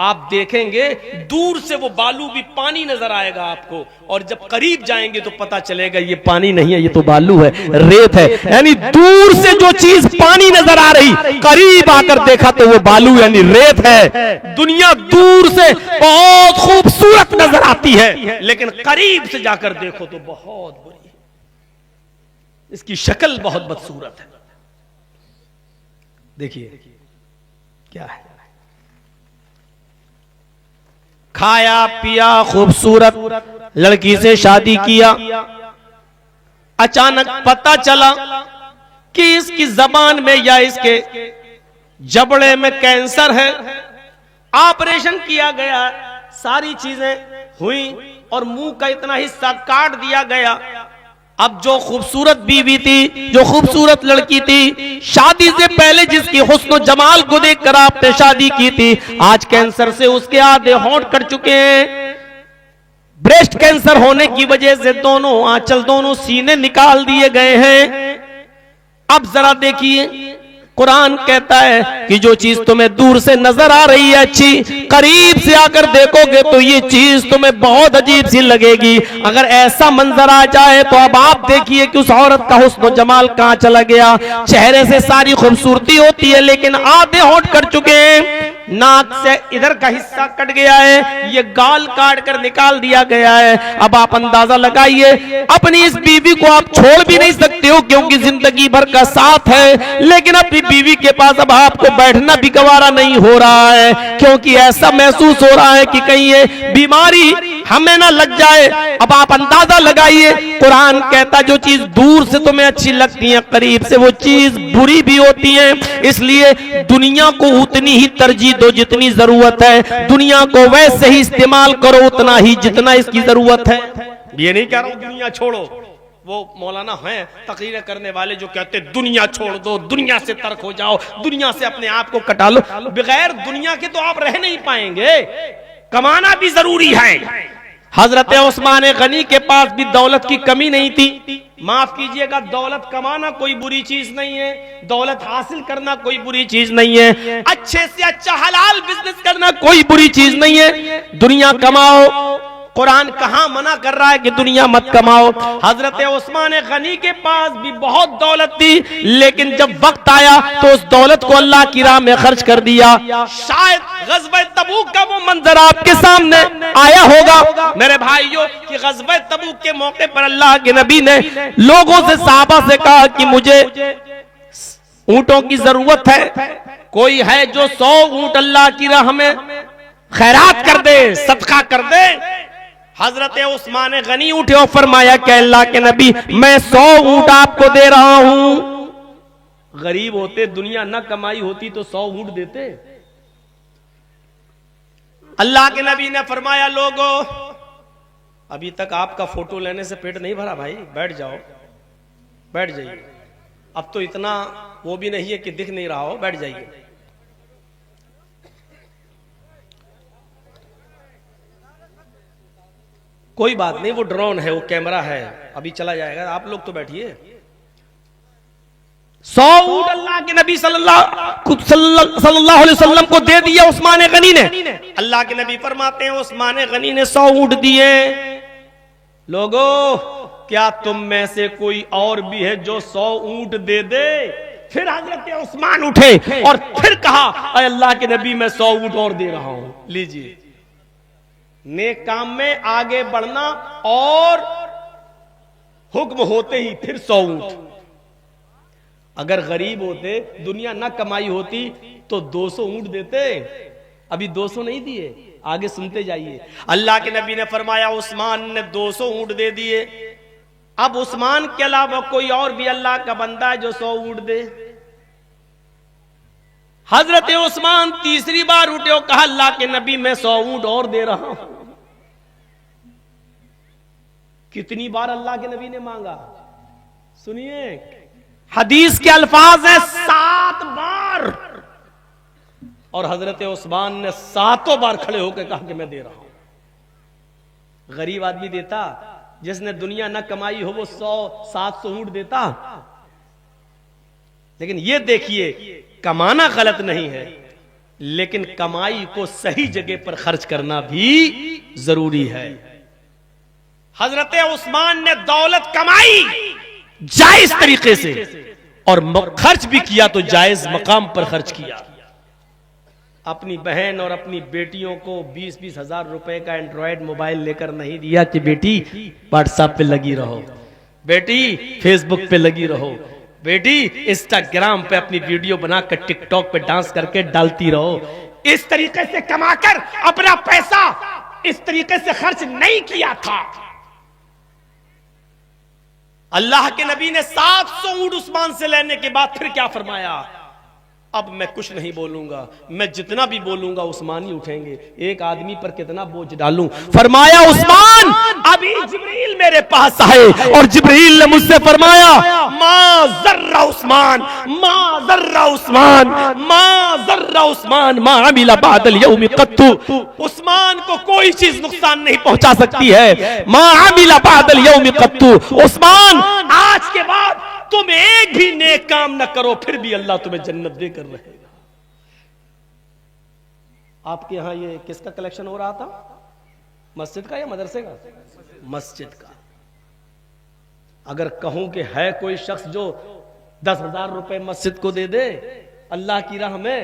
آپ دیکھیں گے دور سے وہ بالو بھی پانی نظر آئے گا آپ کو، اور جب قریب جائیں گے تو پتا چلے گا یہ پانی نہیں ہے، یہ تو بالو ہے، ریت ہے. یعنی دور سے جو چیز پانی نظر آ رہی، قریب آ کر دیکھا تو وہ بالو یعنی ریت ہے. دنیا دور سے بہت خوبصورت نظر آتی ہے، لیکن قریب سے جا کر دیکھو تو بہت بری ہے، اس کی شکل بہت بدصورت ہے. دیکھیے کیا ہے، کھایا پیا خوبصورت لڑکی سے شادی کیا، اچانک پتہ چلا کہ اس کی زبان میں یا اس کے جبڑے میں کینسر ہے. آپریشن کیا گیا، ساری چیزیں ہوئی اور منہ کا اتنا حصہ کاٹ دیا گیا. اب جو خوبصورت بیوی تھی، جو خوبصورت لڑکی تھی، شادی سے پہلے جس کی حسن و جمال کو دیکھ کر آپ نے شادی کی تھی، آج کینسر سے اس کے آدھے ہونٹ کٹ چکے ہیں. بریسٹ کینسر ہونے کی وجہ سے دونوں آنچل، دونوں سینے نکال دیے گئے ہیں. اب ذرا دیکھیے، قرآن کہتا ہے کہ جو چیز تمہیں دور سے نظر آ رہی ہے اچھی، قریب سے آ کر دیکھو گے تو یہ چیز تمہیں بہت عجیب سی لگے گی. اگر ایسا منظر آ جائے تو اب آپ دیکھیے کہ اس عورت کا حسن و جمال کہاں چلا گیا. چہرے سے ساری خوبصورتی ہوتی ہے لیکن آدھے ہونٹ کٹ چکے ہیں، ناک سے ادھر کا حصہ کٹ گیا ہے، یہ گال کاٹ کر نکال دیا گیا ہے. اب آپ اندازہ لگائیے، اپنی اس بیوی کو آپ چھوڑ بھی نہیں سکتے ہو کیونکہ زندگی بھر کا ساتھ ہے، لیکن اپنی بیوی کے پاس اب آپ کو بیٹھنا بھی گوارا نہیں ہو رہا ہے کیونکہ ایسا محسوس ہو رہا ہے کہ کہیں یہ بیماری ہمیں نہ لگ جائے. اب آپ اندازہ لگائیے، قرآن کہتا جو چیز دور سے تمہیں اچھی لگتی ہے قریب سے وہ چیز بری بھی ہوتی ہے. اس لیے دنیا کو اتنی ہی ترجیح دو جتنی ضرورت ہے، دنیا کو ویسے ہی استعمال کرو اتنا ہی جتنا اس کی ضرورت ہے. یہ نہیں کہہ رہا ہوں دنیا چھوڑو، وہ مولانا ہیں تقریر کرنے والے جو کہتے دنیا چھوڑ دو، دنیا سے ترک ہو جاؤ، دنیا سے اپنے آپ کو کٹا لو. بغیر دنیا کے تو آپ رہ نہیں پائیں گے، کمانا بھی ضروری ہے. حضرت عثمان غنی کے پاس بھی دولت کی کمی نہیں تھی. معاف کیجئے گا، دولت کمانا کوئی بری چیز نہیں ہے، دولت حاصل کرنا کوئی بری چیز نہیں ہے، اچھے سے اچھا حلال بزنس کرنا کوئی بری چیز نہیں ہے. دنیا کماؤ، قرآن کہاں منع کر رہا ہے کہ دنیا مت کماؤ. حضرت عثمان غنی کے پاس بھی بہت دولت تھی لیکن جب وقت آیا تو اس دولت کو اللہ کی راہ میں خرچ کر دیا. شاید غزوہ تبوک کا وہ منظر آپ کے سامنے آیا ہوگا میرے بھائیوں کہ غزوہ تبوک کے موقع پر اللہ کے نبی نے لوگوں سے، صحابہ سے کہا کہ مجھے اونٹوں کی ضرورت ہے، کوئی ہے جو 100 اونٹ اللہ کی راہ میں خیرات کر دے، صدقہ کر دے. حضرت عثمان غنی اٹھے اور فرمایا کہ اللہ کے نبی میں 100 اونٹ آپ کو دے رہا ہوں. غریب ہوتے، دنیا نہ کمائی ہوتی تو 100 اونٹ دیتے. اللہ کے نبی نے فرمایا لوگو ابھی تک آپ کا فوٹو لینے سے پیٹ نہیں بھرا بھائی، بیٹھ جاؤ، بیٹھ جائیے. اب تو اتنا وہ بھی نہیں ہے کہ دکھ نہیں رہا ہو، بیٹھ جائیے. کوئی بات نہیں، وہ ڈرون ہے، وہ کیمرہ ہے، ابھی چلا جائے گا. آپ لوگ تو بیٹھیے. 100 اونٹ اللہ کے نبی صلی اللہ علیہ وسلم کو دے دیا عثمان غنی نے. اللہ کے نبی فرماتے ہیں عثمان غنی نے 100 اونٹ دیے. لوگو کیا تم میں سے کوئی اور بھی ہے جو 100 اونٹ دے دے؟ پھر حضرت عثمان اٹھے اور پھر کہا اے اللہ کے نبی میں 100 اونٹ اور دے رہا ہوں. لیجئے، نیک کام میں آگے بڑھنا اور حکم ہوتے ہی پھر 100 اونٹ. اگر غریب ہوتے، دنیا نہ کمائی ہوتی تو 200 اونٹ دیتے. ابھی 200 نہیں دیے، آگے سنتے جائیے. اللہ کے نبی نے فرمایا عثمان نے 200 اونٹ دے دیے. اب عثمان کے علاوہ کوئی اور بھی اللہ کا بندہ ہے جو 100 اونٹ دے؟ حضرت عثمان تیسری بار اٹھے اور کہا اللہ کے نبی میں 100 اونٹ اور دے رہا ہوں. کتنی بار اللہ کے نبی نے مانگا؟ سنیے، حدیث کے الفاظ ہیں 7 بار. اور حضرت عثمان نے 7 بار کھڑے ہو کے کہا کہ میں دے رہا ہوں. غریب آدمی دیتا؟ جس نے دنیا نہ کمائی ہو وہ 100-700 اونٹ دیتا؟ لیکن یہ دیکھیے، کمانا غلط نہیں ہے لیکن کمائی کو صحیح جگہ پر خرچ کرنا بھی ضروری ہے. حضرت عثمان نے دولت کمائی جائز طریقے سے اور خرچ بھی کیا تو جائز مقام پر خرچ کیا. اپنی بہن اور اپنی بیٹیوں کو 20-20 ہزار روپے کا اینڈرائیڈ موبائل لے کر نہیں دیا کہ بیٹی واٹس ایپ پہ لگی رہو, بیٹی فیس بک پہ لگی رہو, بیٹی انسٹاگرام پہ اپنی ویڈیو بنا کر ٹک ٹاک پہ ڈانس کر کے ڈالتی رہو. اس طریقے سے کما کر اپنا پیسہ اس طریقے سے خرچ نہیں کیا تھا. اللہ کے نبی نے 700 اونٹ عثمان سے لینے کے بعد پھر کیا فرمایا؟ اب میں کچھ نہیں بولوں گا, میں جتنا بھی بولوں گا عثمان ہی اٹھیں گے. ایک آدمی پر کتنا بوجھ ڈالوں؟ فرمایا عثمان ابھی جبریل میرے پاس آئے اور جبریل نے مجھ سے فرمایا ما ذر عثمان ما ذر عثمان ما ذر عثمان ما عمل بعد اليوم قط. عثمان کو کوئی چیز نقصان نہیں پہنچا سکتی ہے. ما عمل بعد اليوم قط. عثمان آج کے بعد تم ایک بھی نیک کام نہ کرو پھر بھی اللہ تمہیں جنت دے کر رہے گا. آپ کے ہاں یہ کس کا کلیکشن ہو رہا تھا؟ مسجد کا یا مدرسے کا؟ مسجد کا. اگر کہوں کہ ہے کوئی شخص جو 10,000 روپے مسجد کو دے دے اللہ کی راہ میں,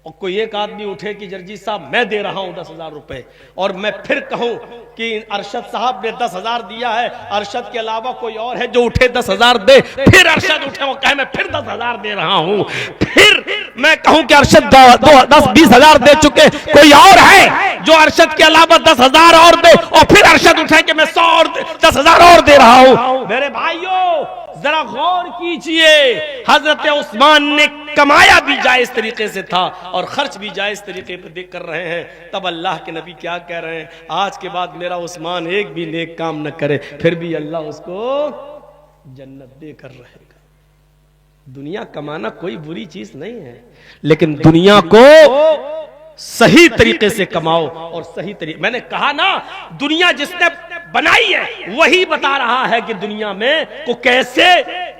اور کوئی ایک آدمی اٹھے کہ جرجی صاحب میں دے رہا ہوں 10,000 روپے, اور میں پھر کہوں کہ ارشد صاحب نے 10,000 دیا ہے, ارشد کے علاوہ کوئی اور ہے جو اٹھے 10,000 دے, پھر ارشد اٹھے وہ کہے میں پھر 10,000 دے رہا ہوں, پھر میں کہوں کہ ارشد 10-20 ہزار دے چکے, کوئی اور ہے جو ارشد کے علاوہ 10,000 اور دے, اور پھر ارشد اٹھے کہ میں 10,000 اور دے رہا ہوں. میرے بھائیوں ذرا غور کیجئے, حضرت عثمان نے کمایا بھی جائز طریقے سے تھا اور خرچ بھی جائز طریقے پہ دیکھ کر رہے ہیں. تب اللہ کے نبی کیا کہہ رہے ہیں؟ آج کے بعد میرا عثمان ایک بھی نیک کام نہ کرے پھر بھی اللہ اس کو جنت دے کر رہے گا. دنیا کمانا کوئی بری چیز نہیں ہے, لیکن دنیا کو صحیح طریقے سے کماؤ. اور صحیح طریقے, میں نے کہا نا دنیا جس نے بنائی ہے وہی بتا رہا ہے کہ دنیا میں کو کیسے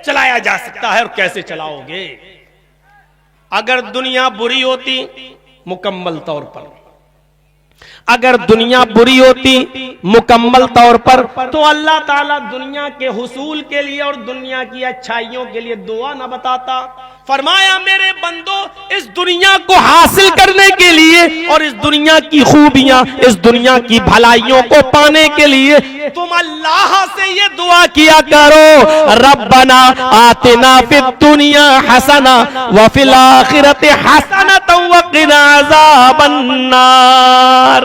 چلایا جا سکتا ہے اور کیسے چلاؤ گے. اگر دنیا بری ہوتی مکمل طور پر, اگر دنیا بری ہوتی مکمل طور پر تو اللہ تعالیٰ دنیا کے حصول کے لیے اور دنیا کی اچھائیوں کے لیے دعا نہ بتاتا. فرمایا میرے بندو اس دنیا کو حاصل کرنے کے لیے اور اس دنیا کی خوبیاں, اس دنیا کی بھلائیوں کو پانے کے لیے تم اللہ سے یہ دعا کیا کرو, ربنا آتنا فی الدنیا حسنہ وفی الآخرۃ حسنۃ وقنا عذاب النار.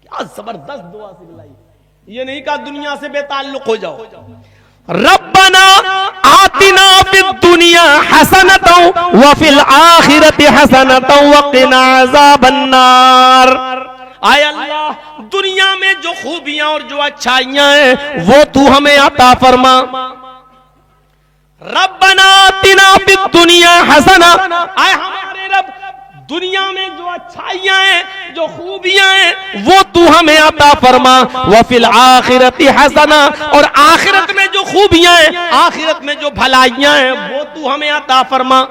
کیا زبردست دعا سکھلائی. یہ نہیں کہا دنیا سے بے تعلق ہو جاؤ, ربنا آتنا فی الدنیا حسنۃ وفی الآخرۃ حسنۃ وقنا عذاب النار. آئے اللہ دنیا میں جو خوبیاں اور جو اچھائیاں ہیں وہ تو ہمیں عطا فرما. ربنا آتنا فی الدنیا حسنہ, آئے ہمارے رب دنیا میں جو اچھائیاں ہیں جو خوبیاں ہیں وہ تو ہمیں عطا فرما. وفی الآخرۃ حسنہ, اور آخرت میں جو خوبیاں ہیں آخرت میں جو بھلائیاں ہیں وہ تو ہمیں عطا فرما.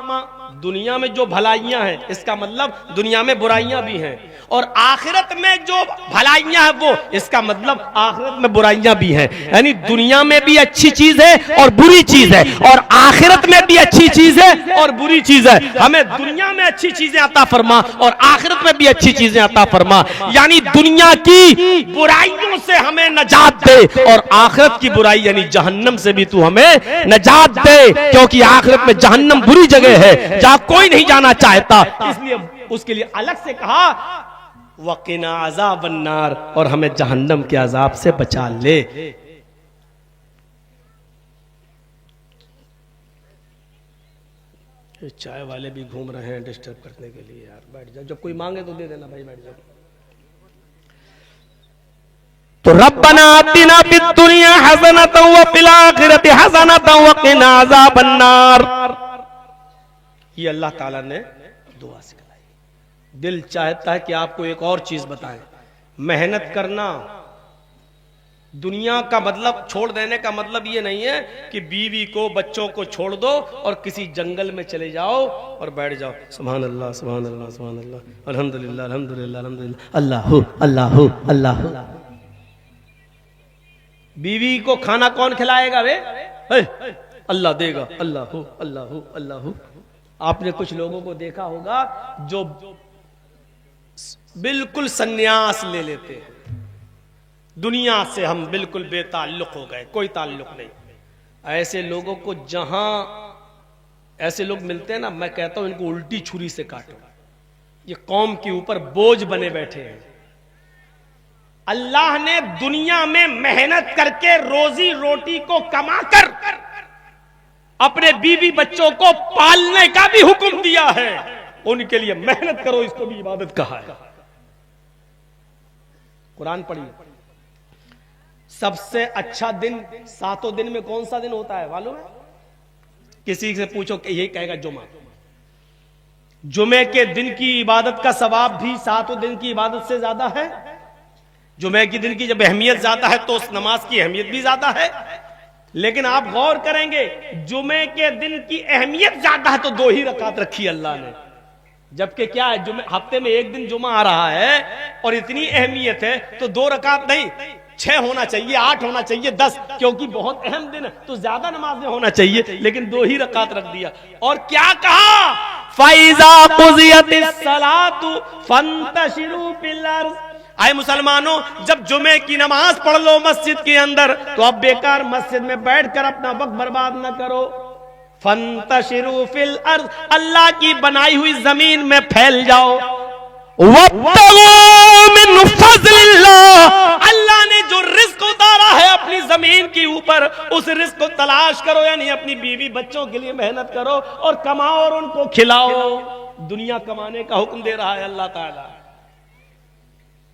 دنیا میں جو بھلائیاں ہیں اس کا مطلب دنیا میں برائیاں بھی ہیں, اور آخرت میں جو بھلائیاں ہیں وہ اس کا مطلب آخرت میں برائیاں بھی ہیں. یعنی دنیا میں بھی اچھی چیز ہے اور بری چیز ہے, اور آخرت میں بھی اچھی چیز ہے اور بری چیز ہے. ہمیں دنیا میں اچھی چیزیں عطا فرما اور آخرت میں بھی اچھی چیزیں عطا فرما. یعنی دنیا کی برائیوں سے ہمیں نجات دے اور آخرت کی برائی یعنی جہنم سے بھی تو ہمیں نجات دے, کیونکہ آخرت میں جہنم بری جگہ ہے جہاں کوئی نہیں جانا چاہتا. اس لیے اس کے لیے الگ سے کہا وقنا عذاب النار, اور ہمیں جہنم کے عذاب سے بچا لے. چائے والے بھی گھوم رہے ہیں ڈسٹرب کرنے کے لیے. یار بیٹھ جاؤ, جب کوئی مانگے تو دے دینا بھائی, بیٹھ جاؤ. تو ربنا آتنا فی الدنیا حسنۃ وفی الآخرۃ حسنۃ وقنا عذاب النار. یہ اللہ تعالیٰ نے دعا سکھلائی. دل چاہتا ہے کہ آپ کو ایک اور چیز بتائیں, محنت کرنا دنیا کا مطلب چھوڑ دینے کا مطلب یہ نہیں ہے کہ بیوی کو بچوں کو چھوڑ دو اور کسی جنگل میں چلے جاؤ اور بیٹھ جاؤ سبحان اللہ سبحان اللہ سبحان اللہ الحمدللہ الحمدللہ الحمدللہ اللہ اللہ اللہ. بیوی کو کھانا کون کھلائے گا بے؟ اللہ دے گا. اللہ اللہ اللہ. آپ نے کچھ لوگوں کو دیکھا ہوگا جو بالکل سنیاس لے لیتے ہیں, دنیا سے ہم بالکل بے تعلق ہو گئے, کوئی تعلق نہیں. ایسے لوگوں کو جہاں ایسے لوگ ملتے ہیں نا, میں کہتا ہوں ان کو الٹی چھری سے کاٹو. یہ قوم کے اوپر بوجھ بنے بیٹھے ہیں. اللہ نے دنیا میں محنت کر کے روزی روٹی کو کما کر اپنے بیوی بچوں کو پالنے کا بھی حکم دیا ہے. ان کے لیے محنت کرو, اس کو بھی عبادت کہا ہے. قرآن پڑھیے. سب سے اچھا دن 7 دن میں کون سا دن ہوتا ہے معلوم ہے؟ کسی سے پوچھو کہ یہی کہے گا جمعہ. جمعے کے دن کی عبادت کا ثواب بھی 7 دن کی عبادت سے زیادہ ہے. جمعے کی دن کی جب اہمیت زیادہ ہے تو اس نماز کی اہمیت بھی زیادہ ہے. لیکن آپ غور کریں گے جمعے کے دن کی اہمیت زیادہ ہے تو 2 ہی رکعت رکھی اللہ نے. جبکہ کیا ہے, ہفتے میں 1 دن جمعہ آ رہا ہے اور اتنی اہمیت ہے تو 2 رکعت نہیں, 6 ہونا چاہیے, 8 ہونا چاہیے, 10, کیونکہ بہت اہم دن ہے تو زیادہ نمازیں ہونا چاہیے, لیکن 2 ہی رکعت رکھ دیا. اور کیا کہا, فَإِذَا قُضِيَتِ الصَّلَاةُ فَانْتَشِرُوا فِي الْأَرْضِ. آئے مسلمانوں, جب جمعے کی نماز پڑھ لو مسجد کے اندر تو اب بیکار مسجد میں بیٹھ کر اپنا وقت برباد نہ کرو. فَانْتَشِرُوا فِي الْأَرْضِ, اللہ کی بنائی ہوئی زمین میں پھیل جاؤ. وَابْتَغُوا مِنْ فَضْلِ اللَّهِ, اللہ نے جو رزق اتارا ہے اپنی زمین کے اوپر اس رزق کو تلاش کرو. یعنی اپنی بیوی بچوں کے لیے محنت کرو اور کماؤ اور ان کو کھلاؤ. دنیا کمانے کا حکم دے رہا ہے اللہ تعالیٰ.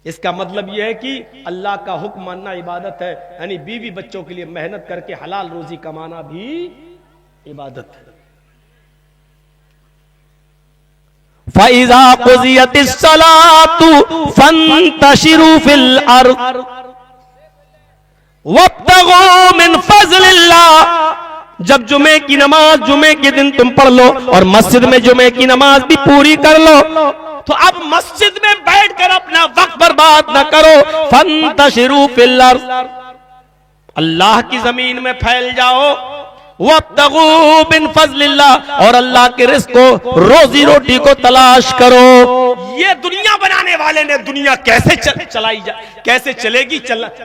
اس کا مطلب یہ ہے کہ اللہ کا حکم ماننا عبادت ہے, یعنی بیوی بچوں کے لیے محنت کر کے حلال روزی کمانا بھی عبادت ہے. فَإِذَا قُضِيَتِ الصَّلَاةُ فَانْتَشِرُوا فِي الْأَرْضِ وَابْتَغُوا مِنْ فَضْلِ اللَّهِ. جب جمعے کی نماز جمعے کے دن تم پڑھ لو اور مسجد میں جمعے کی نماز بھی پوری کر لو تو اب مسجد میں بیٹھ کر اپنا وقت برباد نہ کرو. فَانْتَشِرُوا فِي الْأَرْضِ, اللہ کی زمین میں پھیل جاؤ. وَابْتَغُوا مِنْ فَضْلِ اللَّهِ, اور اللہ کے رزق کو روزی روٹی کو تلاش کرو. یہ دنیا بنانے والے نے دنیا کیسے کیسے چلے گی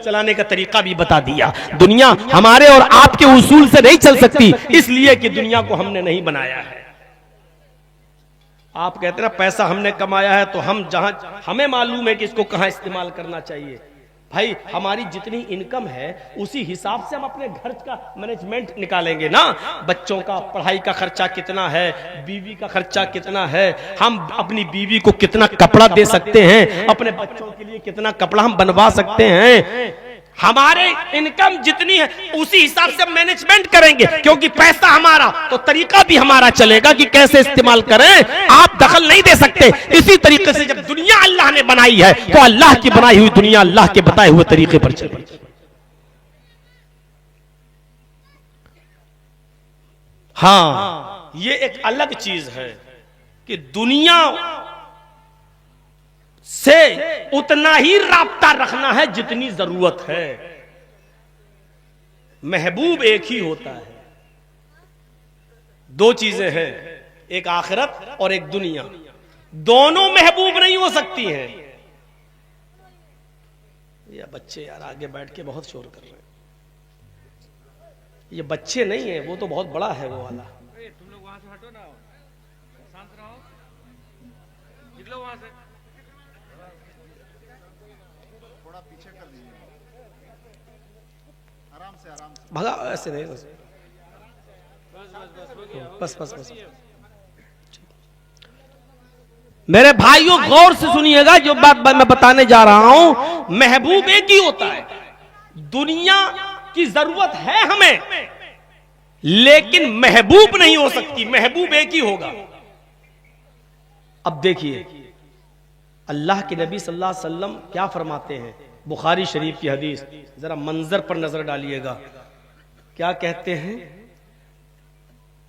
چلانے کا طریقہ بھی بتا دیا. دنیا ہمارے اور آپ کے اصول سے نہیں چل سکتی, اس لیے کہ دنیا کو ہم نے نہیں بنایا ہے. آپ کہتے ہیں نا پیسہ ہم نے کمایا ہے تو ہم جہاں ہمیں معلوم ہے کہ اس کو کہاں استعمال کرنا چاہیے. بھائی ہماری جتنی انکم ہے اسی حساب سے ہم اپنے گھر کا مینجمنٹ نکالیں گے نا. بچوں کا پڑھائی کا خرچہ کتنا ہے, بیوی کا خرچہ کتنا ہے, ہم اپنی بیوی کو کتنا کپڑا دے سکتے ہیں, اپنے بچوں کے لیے کتنا کپڑا ہم بنوا سکتے ہیں. ہمارے انکم جتنی ہے اسی حساب سے مینجمنٹ کریں گے, کیونکہ پیسہ ہمارا تو طریقہ بھی ہمارا چلے گا کہ کیسے استعمال کریں. آپ دخل نہیں دے سکتے. اسی طریقے سے جب دنیا اللہ نے بنائی ہے تو اللہ کی بنائی ہوئی دنیا اللہ کے بتائے ہوئے طریقے پر چلے. ہاں یہ ایک الگ چیز ہے کہ دنیا سے اتنا ہی رابطہ رکھنا ہے جتنی ضرورت ہے. محبوب ایک ہی ہوتا ہے. 2 چیزیں ہیں, ایک آخرت اور ایک دنیا. دونوں محبوب نہیں ہو سکتی ہیں. یہ بچے یار آگے بیٹھ کے بہت شور کر رہے ہیں. یہ بچے نہیں ہیں, وہ تو بہت بڑا ہے وہ والا. تم لوگ وہاں سے ہٹو نا, شانت رہو, نکلو وہاں سے. تھوڑا پیچھے کر دیجیے, آرام سے آرام سے. بھگا ایسے نہیں, بس بس بس. میرے بھائیوں غور سے سنیے گا جو بات میں بتانے جا رہا ہوں. محبوب ایک ہی ہوتا ہے. دنیا کی ضرورت ہے ہمیں لیکن محبوب نہیں ہو سکتی. محبوب ایک ہی ہوگا. اب دیکھیے اللہ کے نبی صلی اللہ علیہ وسلم کیا فرماتے ہیں, بخاری شریف کی حدیث، ذرا منظر پر نظر ڈالیے گا. کیا کہتے ہیں؟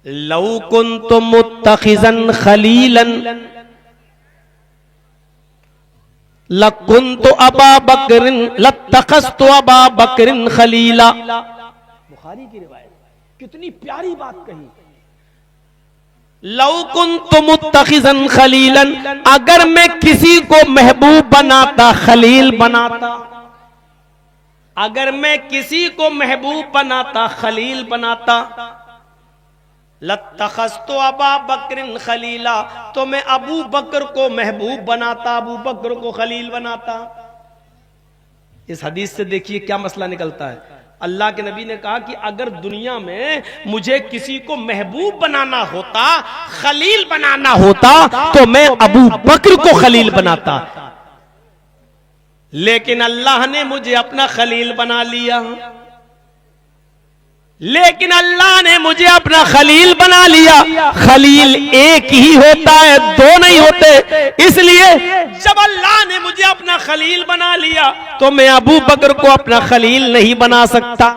لو کنت متخذا خلیلا لکنت ابا بکر لاتخذت ابا بکر خلیلا. بخاری کی روایت. کتنی پیاری بات کہی. لو کنت متخذا خلیلا، اگر میں کسی کو محبوب بناتا، خلیل بناتا، اگر میں کسی کو محبوب بناتا، خلیل بناتا، لاتخذت ابا بکر خلیلا، تو میں ابو بکر کو محبوب بناتا، ابو بکر کو خلیل بناتا. اس حدیث سے دیکھیے کیا مسئلہ نکلتا ہے. اللہ کے نبی نے کہا کہ اگر دنیا میں مجھے کسی کو محبوب بنانا ہوتا، خلیل بنانا ہوتا، تو میں ابو بکر کو خلیل بناتا، لیکن اللہ نے مجھے اپنا خلیل بنا لیا. لیکن اللہ نے مجھے اپنا خلیل بنا لیا. خلیل ایک ہی ہوتا ہے، دو نہیں ہوتے. اس لیے جب اللہ نے مجھے اپنا خلیل بنا لیا تو میں ابو بکر کو اپنا خلیل نہیں بنا سکتا.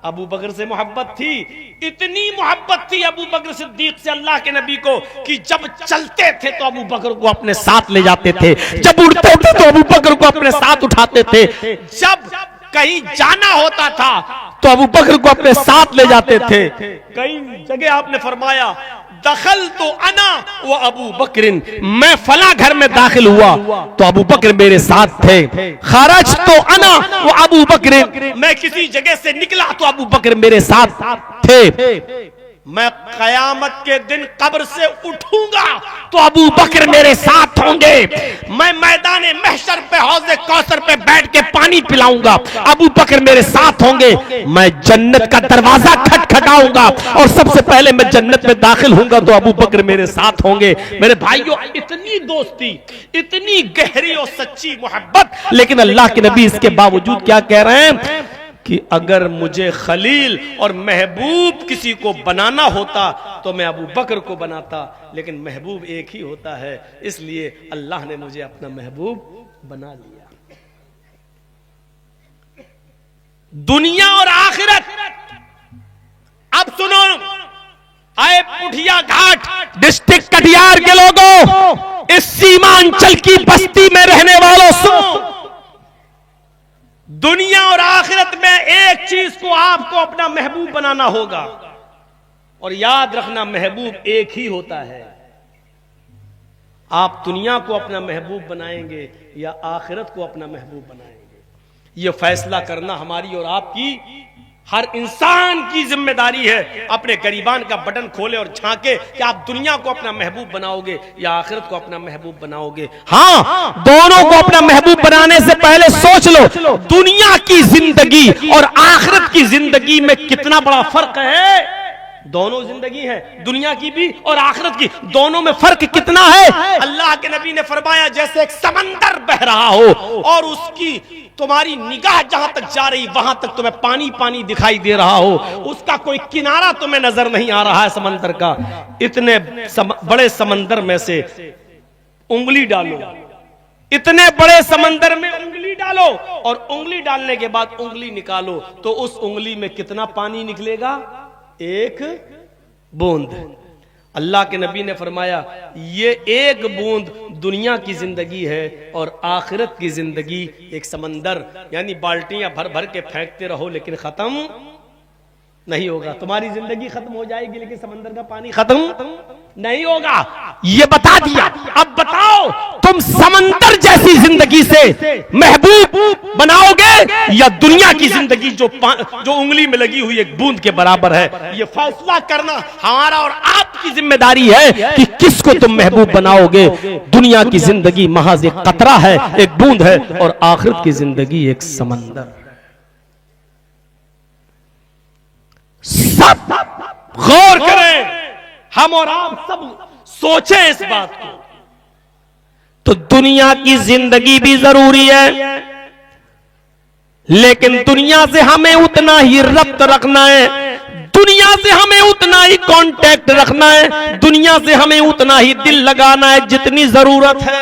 ابو بکر سے محبت تھی، اتنی محبت تھی ابو بکر صدیق سے اللہ کے نبی کو کہ جب چلتے تھے تو ابو بکر کو اپنے ساتھ لے جاتے تھے، جب اٹھتے تھے تو ابو بکر کو اپنے ساتھ اٹھاتے تھے، جب کہیں جانا ہوتا تھا تو ابو بکر کو اپنے ساتھ لے جاتے تھے. کئی جگہ آپ نے فرمایا دخلت انا و ابو بکر، میں فلاں گھر میں داخل ہوا تو ابو بکر میرے ساتھ تھے. خرجت انا و ابو بکر، میں کسی جگہ سے نکلا تو ابو بکر میرے ساتھ تھے. میں قیامت کے دن قبر سے اٹھوں گا تو ابو بکر میرے ساتھ ہوں گے. میں میدان محشر پہ حوض کوثر پہ بیٹھ کے پانی پلاؤں گا، ابو بکر میرے ساتھ ہوں گے. میں جنت کا دروازہ کھٹکھٹاؤں گا اور سب سے پہلے میں جنت میں داخل ہوں گا تو ابو بکر میرے ساتھ ہوں گے. میرے بھائیو، اتنی دوستی، اتنی گہری اور سچی محبت، لیکن اللہ کے نبی اس کے باوجود کیا کہہ رہے ہیں کہ اگر مجھے خلیل اور محبوب کسی کو بنانا ہوتا تو میں ابو بکر کو بناتا، لیکن محبوب ایک ہی ہوتا ہے، اس لیے اللہ نے مجھے اپنا محبوب بنا لیا. دنیا اور آخرت. اب سنو، آئے پٹھیا گھاٹ ڈسٹرکٹ کٹیہار کے لوگوں، اس سیمانچل کی بستی میں رہنے والوں، سنو، دنیا اور آخرت میں ایک چیز کو آپ کو اپنا محبوب بنانا ہوگا، اور یاد رکھنا محبوب ایک ہی ہوتا ہے. آپ دنیا کو اپنا محبوب بنائیں گے یا آخرت کو اپنا محبوب بنائیں گے، یہ فیصلہ کرنا ہماری اور آپ کی، ہر انسان کی ذمہ داری ہے. اپنے گریبان کا بٹن کھولے اور جھانکے کہ آپ دنیا کو اپنا محبوب بناؤ گے یا آخرت کو اپنا محبوب بناؤ گے. ہاں، دونوں کو اپنا محبوب بنانے سے پہلے سوچ لو دنیا کی زندگی اور آخرت کی زندگی میں کتنا بڑا فرق ہے. دونوں زندگی ہیں، دنیا کی بھی اور آخرت کی، دونوں میں فرق کتنا ہے. اللہ کے نبی نے فرمایا جیسے ایک سمندر بہ رہا ہو اور اس کی تمہاری نگاہ جہاں تک جا رہی وہاں تک تمہیں پانی پانی دکھائی دے رہا ہو، اس کا کوئی کنارہ تمہیں نظر نہیں آ رہا ہے سمندر کا. اتنے بڑے سمندر میں سے انگلی ڈالو، اتنے بڑے سمندر میں انگلی ڈالو اور انگلی ڈالنے کے بعد انگلی نکالو تو اس انگلی میں کتنا پانی نکلے گا؟ ایک بوند. اللہ کے نبی نے فرمایا یہ ایک بوند دنیا کی زندگی ہے اور آخرت کی زندگی ایک سمندر، یعنی بالٹیاں بھر بھر کے پھینکتے رہو لیکن ختم نہیں ہوگا. تمہاری زندگی ختم ہو جائے گی لیکن سمندر کا پانی ختم نہیں ہوگا. یہ بتا دیا. اب بتاؤ تم سمندر جیسی زندگی سے محبوب بناؤ گے یا دنیا کی زندگی جو انگلی میں لگی ہوئی ایک بوند کے برابر ہے. یہ فیصلہ کرنا ہمارا اور آپ کی ذمہ داری ہے کہ کس کو تم محبوب بناؤ گے. دنیا کی زندگی محض ایک قطرہ ہے، ایک بوند ہے، اور آخرت کی زندگی ایک سمندر. سب غور کریں، ہم اور آپ سب سوچیں اس بات کو. تو دنیا کی زندگی بھی ضروری ہے لیکن دنیا سے ہمیں اتنا ہی ربط رکھنا ہے، دنیا سے ہمیں اتنا ہی کانٹیکٹ رکھنا ہے، دنیا سے ہمیں اتنا ہی دل لگانا ہے جتنی ضرورت ہے.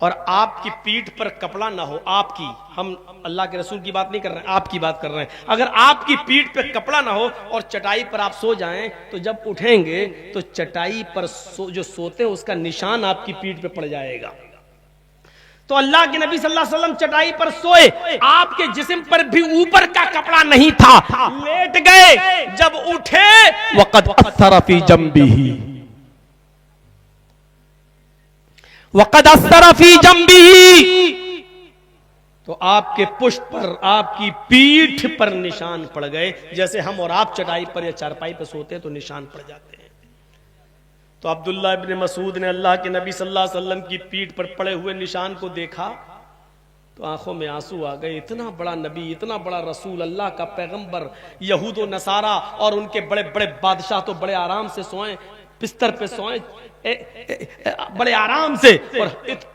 اور آپ کی پیٹھ پر کپڑا نہ ہو، آپ کی، ہم اللہ کے رسول کی بات نہیں کر رہے ہیں، آپ کی بات کر رہے ہیں، اگر آپ کی پیٹھ پہ کپڑا نہ ہو اور چٹائی پر آپ سو جائیں تو جب اٹھیں گے تو چٹائی پر جو سوتے ہیں اس کا نشان آپ کی پیٹھ پہ پڑ جائے گا۔ تو اللہ کے نبی صلی اللہ علیہ وسلم چٹائی پر سوئے، آپ کے جسم پر بھی اوپر کا کپڑا نہیں تھا، لیٹ گئے، جب اٹھے وقد اثر فی جنبہ، وقد اثر فی جنبہ، تو آپ کے پشت پر، آپ کی پیٹھ پر نشان پڑ گئے، جیسے ہم اور آپ چٹائی پر یا چارپائی پر سوتے ہیں تو نشان پڑ جاتے ہیں۔ تو عبداللہ ابن مسعود نے اللہ کے نبی صلی اللہ علیہ وسلم کی پیٹھ پر پڑے ہوئے نشان کو دیکھا تو آنکھوں میں آنسو آ گئے۔ اتنا بڑا نبی، اتنا بڑا رسول، اللہ کا پیغمبر، یہود و نصارہ اور ان کے بڑے بڑے بادشاہ تو بڑے آرام سے سوئیں، بستر پہ سوئیں بڑے آرام سے، اور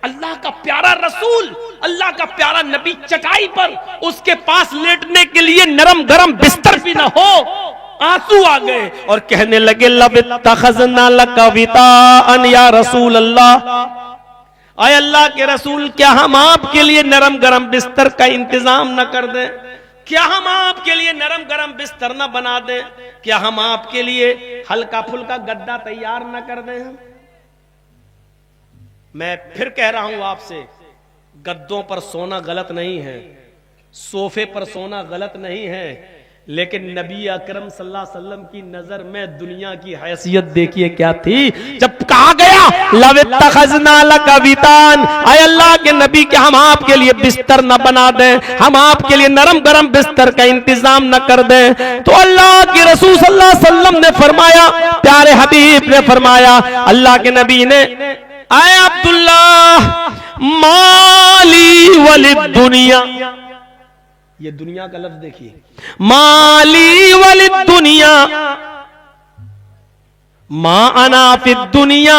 اللہ کا پیارا رسول، اللہ کا پیارا نبی چٹائی پر، اس کے پاس لیٹنے کے لیے نرم گرم بستر بھی نہ ہو۔ آنسو آ گئے اور کہنے لگے لَوِ اتَّخَذْنَا لَكَ وِطَاءً یا رسول اللہ، اے اللہ کے رسول، کیا ہم آپ کے لیے نرم گرم بستر کا انتظام نہ کر دیں؟ کیا ہم آپ کے لیے نرم گرم بستر نہ بنا دیں؟ کیا ہم آپ کے لیے ہلکا پھلکا گدا تیار نہ کر دیں؟ میں پھر کہہ رہا ہوں آپ سے، گدوں پر سونا غلط نہیں ہے، صوفے پر سونا غلط نہیں ہے، لیکن نبی اکرم صلی اللہ علیہ وسلم کی نظر میں دنیا کی حیثیت دیکھیے کیا تھی۔ جب کہا گیا لَوِ اتَّخَذْنَا لَكَ وِطَاءً، اے اللہ کے نبی کہ ہم آپ کے لیے بستر نہ بنا دیں، ہم آپ کے لیے نرم گرم بستر کا انتظام نہ کر دیں، تو اللہ کے رسول صلی اللہ علیہ وسلم نے فرمایا، پیارے حبیب نے فرمایا، اللہ کے نبی نے، اے عبداللہ مالی وللدنیا، یہ دنیا کا لفظ دیکھیے، مالی وللدنیا ما انا فی الدنیا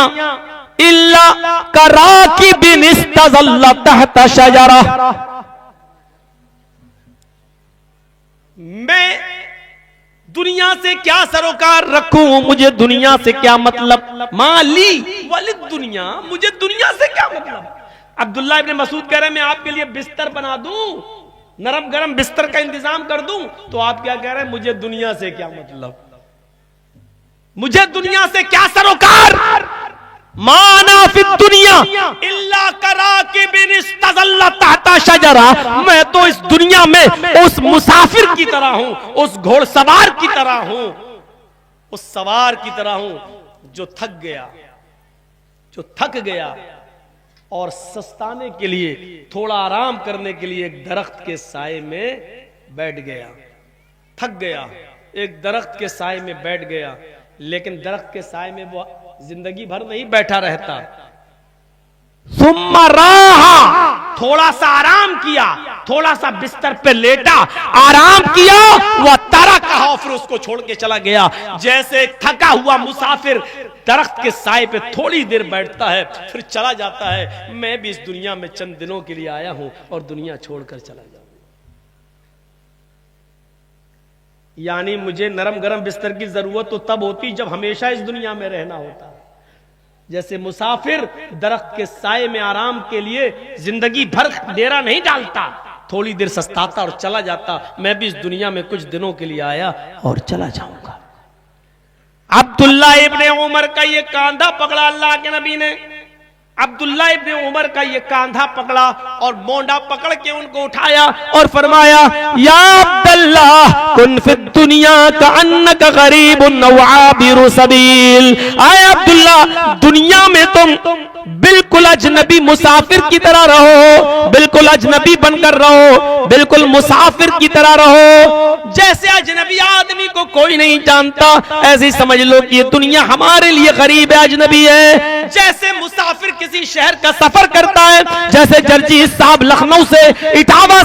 الا کراکب استظل تحت شجرہ، میں دنیا سے کیا سروکار رکھوں، مجھے دنیا سے کیا مطلب، مالی وللدنیا، مجھے دنیا سے کیا مطلب۔ عبداللہ ابن مسعود کہہ رہے ہیں میں آپ کے لیے بستر بنا دوں، نرم گرم بستر کا انتظام کر دوں، تو آپ کیا کہہ رہے ہیں، مجھے دنیا سے کیا مطلب، مجھے دنیا سے کیا سروکار، مانا فی الدنیا الا کراکب استظل تحت شجرہ، میں تو اس دنیا میں اس مسافر کی طرح ہوں، اس گھوڑ سوار کی طرح ہوں، اس سوار کی طرح ہوں جو تھک گیا اور سستانے کے لیے، تھوڑا آرام کرنے کے لیے ایک درخت کے سائے میں بیٹھ گیا، تھک گیا، ایک درخت کے سائے میں بیٹھ گیا، لیکن درخت کے سائے میں وہ زندگی بھر نہیں بیٹھا رہتا، ثم راحا، تھوڑا سا آرام کیا، تھوڑا سا بستر پہ لیٹا، آرام کیا، وَتَرَكَهَا، اور پھر اس کو چھوڑ کے چلا گیا۔ جیسے تھکا ہوا مسافر درخت کے سائے پہ تھوڑی دیر بیٹھتا ہے پھر چلا جاتا ہے، میں بھی اس دنیا میں چند دنوں کے لیے آیا ہوں اور دنیا چھوڑ کر چلا جاؤں، یعنی مجھے نرم گرم بستر کی ضرورت تو تب ہوتی جب ہمیشہ اس دنیا میں رہنا ہوتا، جیسے مسافر درخت کے سائے میں آرام کے لیے زندگی بھر ڈیرا نہیں ڈالتا، تھوڑی دیر سستاتا اور چلا جاتا، میں بھی اس دنیا میں کچھ دنوں کے لیے آیا اور چلا جاؤں گا۔ عبداللہ ابن عمر کا یہ کاندھا پکڑا اللہ کے نبی نے، عبداللہ ابن عمر کا یہ کاندھا پکڑا اور مونڈا پکڑ کے ان کو اٹھایا اور فرمایا یا عبداللہ کن فی الدنیا کأنک غریب او عابر سبیل، اے عبداللہ دنیا میں تم بالکل اجنبی مسافر کی طرح رہو، بالکل اجنبی بن کر رہو، بالکل مسافر کی طرح رہو، جیسے اجنبی آدمی کو کوئی نہیں جانتا ایسے سمجھ لو کہ یہ دنیا ہمارے لیے غریب ہے، اجنبی ہے۔ جیسے مسافر کسی شہر کا سفر کرتا ہے، جیسے جرجیت صاحب لکھنؤ سے اٹاوا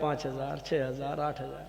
5,000, 6,000, 8,000।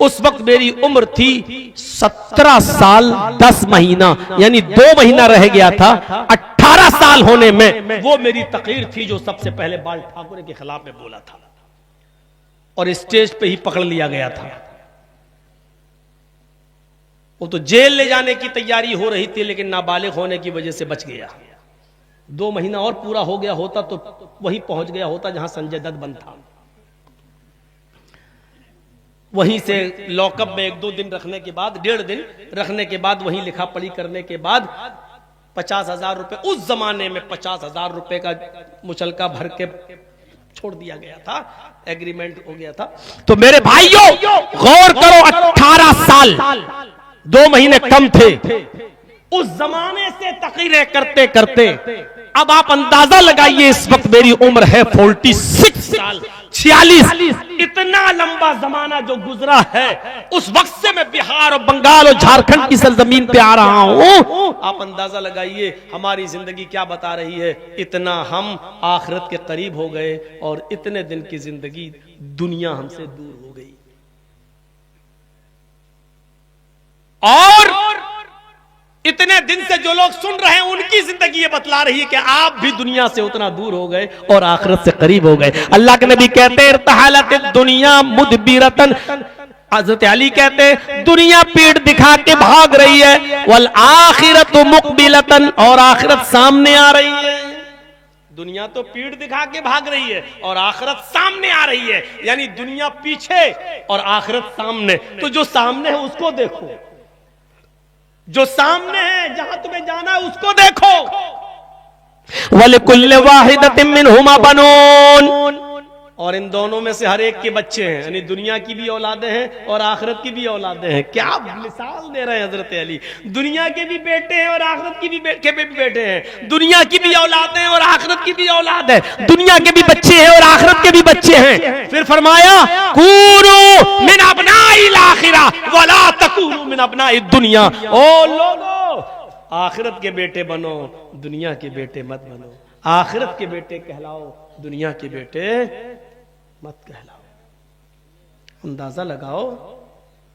اس وقت میری عمر تھی 17 سال 10 مہینہ، یعنی 2 مہینہ رہ گیا تھا 18 سال ہونے میں وہ میری تقریر تھی جو سب سے پہلے بال ٹھاکرے کے خلاف میں بولا تھا، اور اسٹیج پہ ہی پکڑ لیا گیا تھا۔ وہ تو جیل لے جانے کی تیاری ہو رہی تھی، لیکن نابالغ ہونے کی وجہ سے بچ گیا۔ 2 مہینہ اور پورا ہو گیا ہوتا تو وہیں پہنچ گیا ہوتا جہاں سنجے دت بند تھا۔ وہیں سے لاک اپ میں 1-2 دن رکھنے کے بعد، 1.5 دن رکھنے کے بعد، وہیں لکھا پڑھی کرنے کے بعد 50,000 روپے، اس زمانے میں 50,000 روپے کا مچلکا بھر کے چھوڑ دیا گیا تھا، ایگریمنٹ ہو گیا تھا۔ تو میرے بھائیوں غور کرو، 18 سال 2 مہینے کم تھے، اس زمانے سے تقریریں کرتے کرتے اب آپ اندازہ لگائیے اس وقت میری عمر ہے 46 سال، 46۔ اتنا لمبا زمانہ جو گزرا ہے، اس وقت سے میں بہار اور بنگال اور جھارکھنڈ کی سرزمین پہ آ رہا ہوں۔ آپ اندازہ لگائیے ہماری زندگی کیا بتا رہی ہے، اتنا ہم آخرت کے قریب ہو گئے اور اتنے دن کی زندگی دنیا ہم سے دور ہو گئی۔ اور اتنے دن سے جو لوگ سن رہے ہیں ان کی زندگی یہ بتلا رہی ہے کہ آپ بھی دنیا سے اتنا دور ہو گئے اور آخرت سے قریب ہو گئے۔ اللہ کے نبی کہتے ہیں ارتحلت الدنیا مدبرتن، حضرت علی کہتے ہیں دنیا پیٹ دکھا کے بھاگ رہی ہے، والآخرت مقبلتن، اور آخرت سامنے آ رہی ہے۔ دنیا تو پیٹ دکھا کے بھاگ رہی ہے اور آخرت سامنے آ رہی ہے، یعنی دنیا پیچھے اور آخرت سامنے۔ تو جو سامنے ہے اس کو دیکھو، جو سامنے ہے جہاں تمہیں جانا ہے اس کو دیکھو۔ وَلِكُلِّ وَاحِدَةٍ مِّنْهُمَا بَنُونَ، اور ان دونوں میں سے ہر ایک کے بچے ہیں، یعنی دنیا کی بھی اولادیں ہیں اور آخرت کی بھی اولادیں ہیں۔ کیا مثال دے رہے ہیں حضرت علی، دنیا کے بھی بیٹے ہیں اور آخرت کی بھی بیٹے ہیں، دنیا کی بھی اولادیں ہیں اور آخرت کی بھی اولاد ہے، دنیا کے بھی بچے ہیں اور آخرت کے بھی بچے ہیں۔ پھر فرمایا کونوا من ابناء الآخرہ ولا تکونوا من ابناء الدنیا، او لوگو آخرت کے بیٹے بنو، دنیا کے بیٹے مت بنو، آخرت کے بیٹے کہلاؤ، دنیا کے بیٹے مت کہلاؤ۔ اندازہ لگاؤ،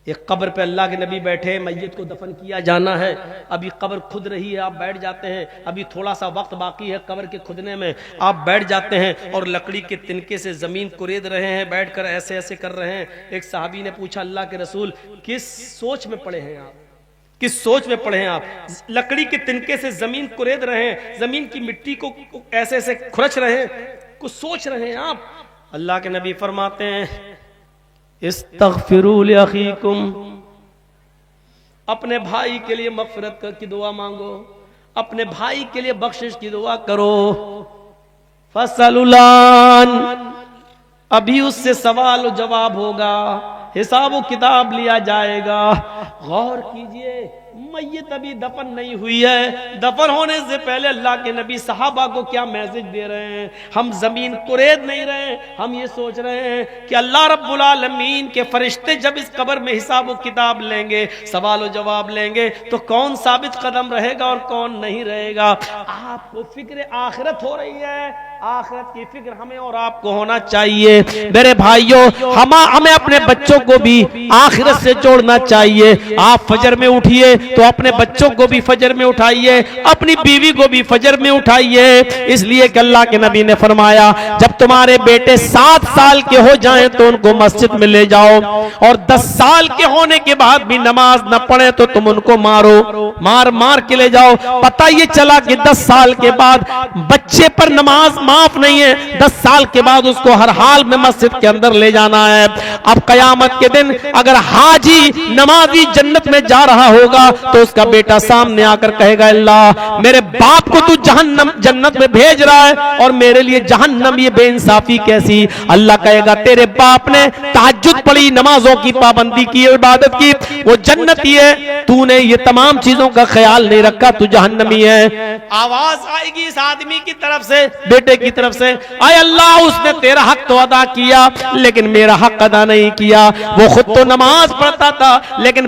ایک قبر پہ اللہ کے نبی بیٹھے، میت کو دفن کیا جانا ہے، ابھی قبر کھد رہی ہے، آپ بیٹھ جاتے ہیں، ابھی تھوڑا سا وقت باقی ہے قبر کے کھدنے میں، آپ بیٹھ جاتے ہیں اور لکڑی کے تنکے سے زمین کورید رہے ہیں، بیٹھ کر ایسے ایسے کر رہے ہیں۔ ایک صحابی نے پوچھا اللہ کے رسول کس سوچ میں پڑے ہیں آپ، کس سوچ میں پڑے ہیں آپ؟ لکڑی کے تنکے سے زمین کورید رہے ہیں، زمین کی مٹی کو ایسے ایسے کھرچ رہے ہیں، کچھ سوچ رہے ہیں آپ؟ اللہ کے نبی فرماتے ہیں استغفروا لاخیکم، اپنے بھائی کے لیے مغفرت کی دعا مانگو، اپنے بھائی کے لیے بخشش کی دعا کرو۔ فاسألوا الآن، ابھی اس سے سوال و جواب ہوگا، حساب و کتاب لیا جائے گا۔ غور کیجئے، میت ابھی دفن نہیں ہوئی ہے، دفن ہونے سے پہلے اللہ کے نبی صحابہ کو کیا میسج دے رہے ہیں؟ ہم زمین کورید نہیں رہے، ہم یہ سوچ رہے ہیں کہ اللہ رب العالمین کے فرشتے جب اس قبر میں حساب و کتاب لیں گے، سوال و جواب لیں گے، تو کون ثابت قدم رہے گا اور کون نہیں رہے گا۔ آپ کو فکر آخرت ہو رہی ہے، آخرت کی فکر ہمیں اور آپ کو ہونا چاہیے۔ میرے بھائیوں، ہمیں اپنے بچوں کو بھی آخرت سے جوڑنا چاہیے۔ آپ فجر میں اٹھیے تو اپنے بچوں کو بھی فجر میں اٹھائیے، اپنی بیوی کو بھی فجر میں اٹھائیے، اس لیے کہ اللہ کے نبی نے فرمایا جب تمہارے بیٹے 7 سال کے ہو جائیں تو ان کو مسجد میں لے جاؤ، اور 10 سال کے ہونے کے بعد بھی نماز نہ پڑھے تو تم ان کو مارو، مار کے لے جاؤ۔ پتہ یہ چلا کہ 10 سال کے بعد بچے پر نماز معاف نہیں ہے، 10 سال کے بعد اس کو ہر حال میں مسجد کے اندر لے جانا ہے۔ اب قیامت کے دن اگر حاجی نمازی جنت میں جا رہا ہوگا تو اس کا بیٹا سامنے آ کر کہے گا اللہ میرے باپ کو تو جہنم جنت میں بھیج رہا ہے اور میرے لیے جہنم، یہ بے انصافی کیسی؟ اللہ کہے گا تیرے باپ نے تہجد پڑھی، نمازوں کی پابندی کی، عبادت کی، وہ جنتی ہے، تو نے یہ تمام چیزوں کا خیال نہیں رکھا، تو جہنمی ہے۔ آواز آئے گی اس آدمی کی طرف سے، بیٹے کی طرف سے، اے اللہ اس نے تیرا حق تو ادا کیا لیکن میرا حق ادا نہیں کیا، وہ خود تو نماز پڑھتا تھا لیکن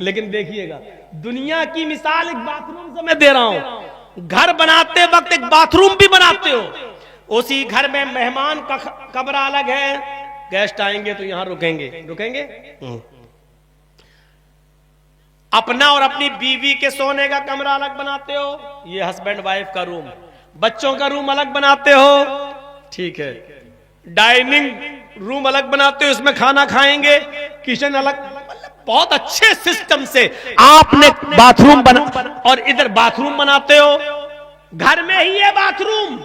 لیکن دیکھیے گا دنیا کی مثال ایک باتھ روم سے میں دے رہا ہوں. گھر بناتے وقت ایک باتھ روم بھی بناتے ہو, اسی گھر میں مہمان کا کمرہ الگ ہے, گیسٹ آئیں گے تو یہاں رکیں گے. اپنا اور اپنی بیوی کے سونے کا کمرہ الگ بناتے ہو, یہ ہسبینڈ وائف کا روم. بچوں کا روم الگ بناتے ہو, ٹھیک ہے. ڈائننگ روم الگ بناتے ہو, اس میں کھانا کھائیں گے. کچن الگ, بہت اچھے سسٹم سے آپ نے باتھ روم بنا, اور ادھر باتھ روم بناتے ہو, گھر میں ہی ہے باتھ روم.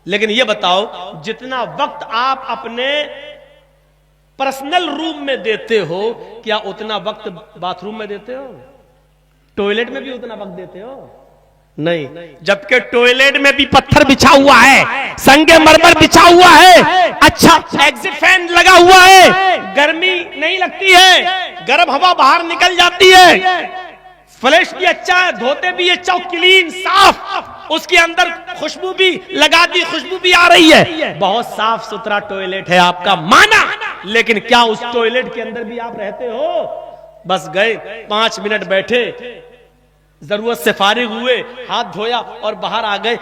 لیکن یہ بتاؤ جتنا وقت آپ اپنے پرسنل روم میں دیتے ہو, کیا اتنا وقت باتھ روم میں دیتے ہو؟ ٹوائلٹ میں بھی اتنا وقت دیتے ہو؟ نہیں. جبکہ ٹوائلٹ میں بھی پتھر بچھا ہوا ہے, سنگ مرمر بچھا ہوا ہے, اچھا ایگزٹ فین لگا ہوا ہے, گرمی نہیں لگتی ہے, گرم ہوا باہر نکل جاتی ہے, فلیش بھی اچھا ہے, دھوتے بھی اچھا, کلین صاف, اس کے اندر خوشبو بھی لگا دی, خوشبو بھی آ رہی ہے, بہت صاف ستھرا ٹوائلٹ ہے آپ کا مانا. لیکن کیا اس ٹوائلٹ کے اندر بھی آپ رہتے ہو؟ بس گئے 5 منٹ بیٹھے, ضرورت سے فارغ ہوئے, ہاتھ دھویا اور باہر آ گئے.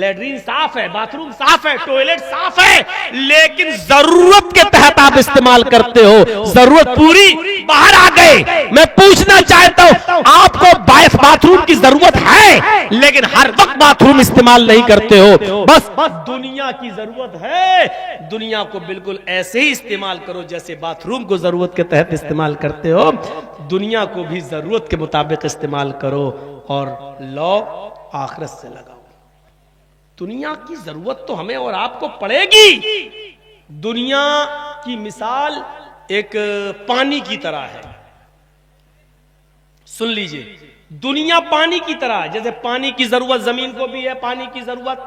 لیٹرین صاف ہے, باتھ روم صاف ہے, ٹوائلٹ صاف ہے, لیکن ضرورت کے تحت آپ استعمال کرتے ہو. ضرورت پوری, باہر آ گئے. میں پوچھنا چاہتا ہوں, آپ کو باتھ روم کی ضرورت ہے, لیکن ہر وقت باتھ روم استعمال نہیں کرتے ہو. بس دنیا کی ضرورت ہے, دنیا کو بالکل ایسے ہی استعمال کرو جیسے باتھ روم کو ضرورت کے تحت استعمال کرتے ہو. دنیا کو بھی ضرورت کے مطابق استعمال کرو اور لو آخرت سے لگاؤ. دنیا کی ضرورت تو ہمیں اور آپ کو پڑے گی. دنیا کی مثال ایک پانی کی طرح ہے. سن لیجئے, دنیا پانی کی طرح, جیسے پانی کی ضرورت زمین کو بھی ہے, پانی کی ضرورت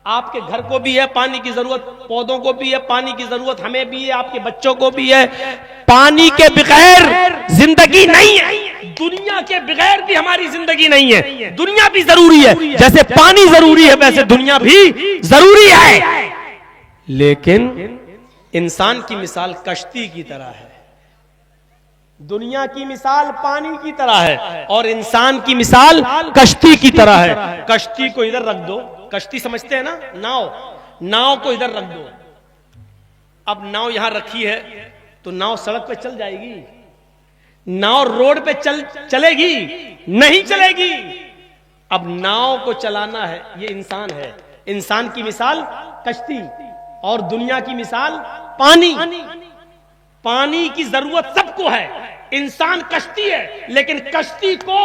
آپ کے گھر کو بھی ہے, پانی کی ضرورت پودوں کو بھی ہے, پانی کی ضرورت ہمیں بھی ہے, آپ کے بچوں کو بھی ہے. پانی کے بغیر زندگی نہیں ہے, دنیا کے بغیر بھی ہماری زندگی نہیں ہے. دنیا بھی ضروری ہے, جیسے پانی ضروری ہے ویسے دنیا بھی ضروری ہے. لیکن انسان کی مثال کشتی کی طرح ہے. دنیا کی مثال پانی کی طرح ہے اور انسان کی مثال کشتی کی طرح ہے. کشتی کو ادھر رکھ دو, کشتی سمجھتے ہیں نا, ناؤ کو ادھر رکھ دو. اب ناؤ یہاں رکھی ہے تو ناؤ سڑک پہ چل جائے گی؟ ناؤ روڈ پہ چلے گی؟ نہیں چلے گی. اب ناؤ کو چلانا ہے, یہ انسان ہے. انسان کی مثال کشتی اور دنیا کی مثال پانی. پانی کی ضرورت سب کو ہے, انسان کشتی ہے, لیکن کشتی کو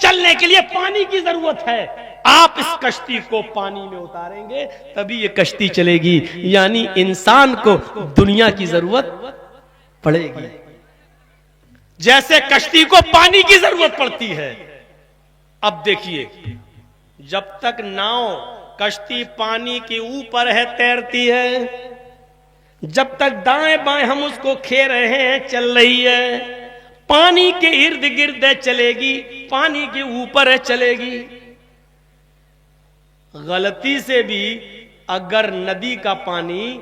چلنے کے لیے پانی کی ضرورت ہے. آپ اس کشتی کو پانی میں اتاریں گے تبھی یہ کشتی چلے گی. یعنی انسان کو دنیا کی ضرورت پڑے گی جیسے کشتی کو پانی کی ضرورت پڑتی ہے. اب دیکھیے, جب تک ناؤ کشتی پانی کے اوپر ہے, تیرتی ہے, جب تک دائیں بائیں ہم اس کو کھے رہے ہیں, چل رہی ہے, پانی کے ارد گرد ہے, چلے گی, پانی کے اوپر ہے, چلے گی. غلطی سے بھی اگر ندی کا پانی,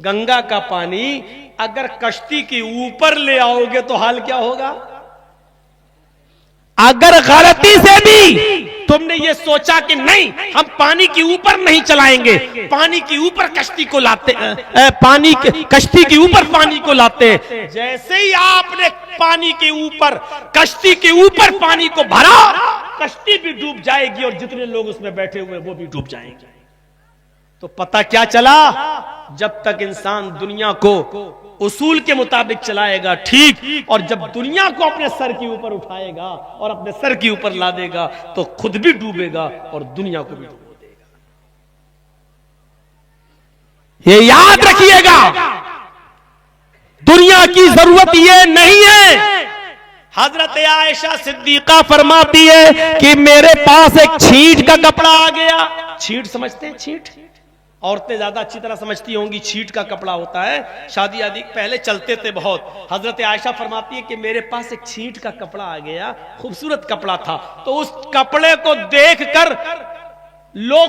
گنگا کا پانی اگر کشتی کے اوپر لے آؤ گے تو حال کیا ہوگا؟ اگر غلطی سے بھی تم نے یہ سوچا کہ نہیں ہم پانی کے اوپر نہیں چلائیں گے, پانی کے اوپر کشتی کو لاتے ہیں, کشتی کے اوپر پانی کو لاتے ہیں, جیسے ہی آپ نے پانی کے اوپر, کشتی کے اوپر پانی کو بھرا, کشتی بھی ڈوب جائے گی اور جتنے لوگ اس میں بیٹھے ہوئے وہ بھی ڈوب جائیں گے. تو پتہ کیا چلا؟ جب تک انسان دنیا کو اصول کے مطابق چلائے گا ٹھیک, اور جب دنیا کو اپنے سر کے اوپر اٹھائے گا اور اپنے سر کے اوپر لا دے گا تو خود بھی ڈوبے گا اور دنیا کو بھی ڈوبو دے گا. یہ یاد رکھیے گا, دنیا کی ضرورت یہ نہیں ہے. حضرت عائشہ صدیقہ فرماتی ہے کہ میرے پاس ایک چھینٹ کا کپڑا آ گیا. چھینٹ سمجھتے ہیں؟ چھینٹ عورتیں زیادہ اچھی طرح سمجھتی ہوں گی. چھینٹ کا کپڑا ہوتا ہے, شادی آدی پہلے چلتے تھے بہت. حضرت عائشہ فرماتی ہے کہ میرے پاس ایک چھینٹ کا کپڑا آ گیا, خوبصورت کپڑا تھا, تو اس کپڑے کو دیکھ کر لوگ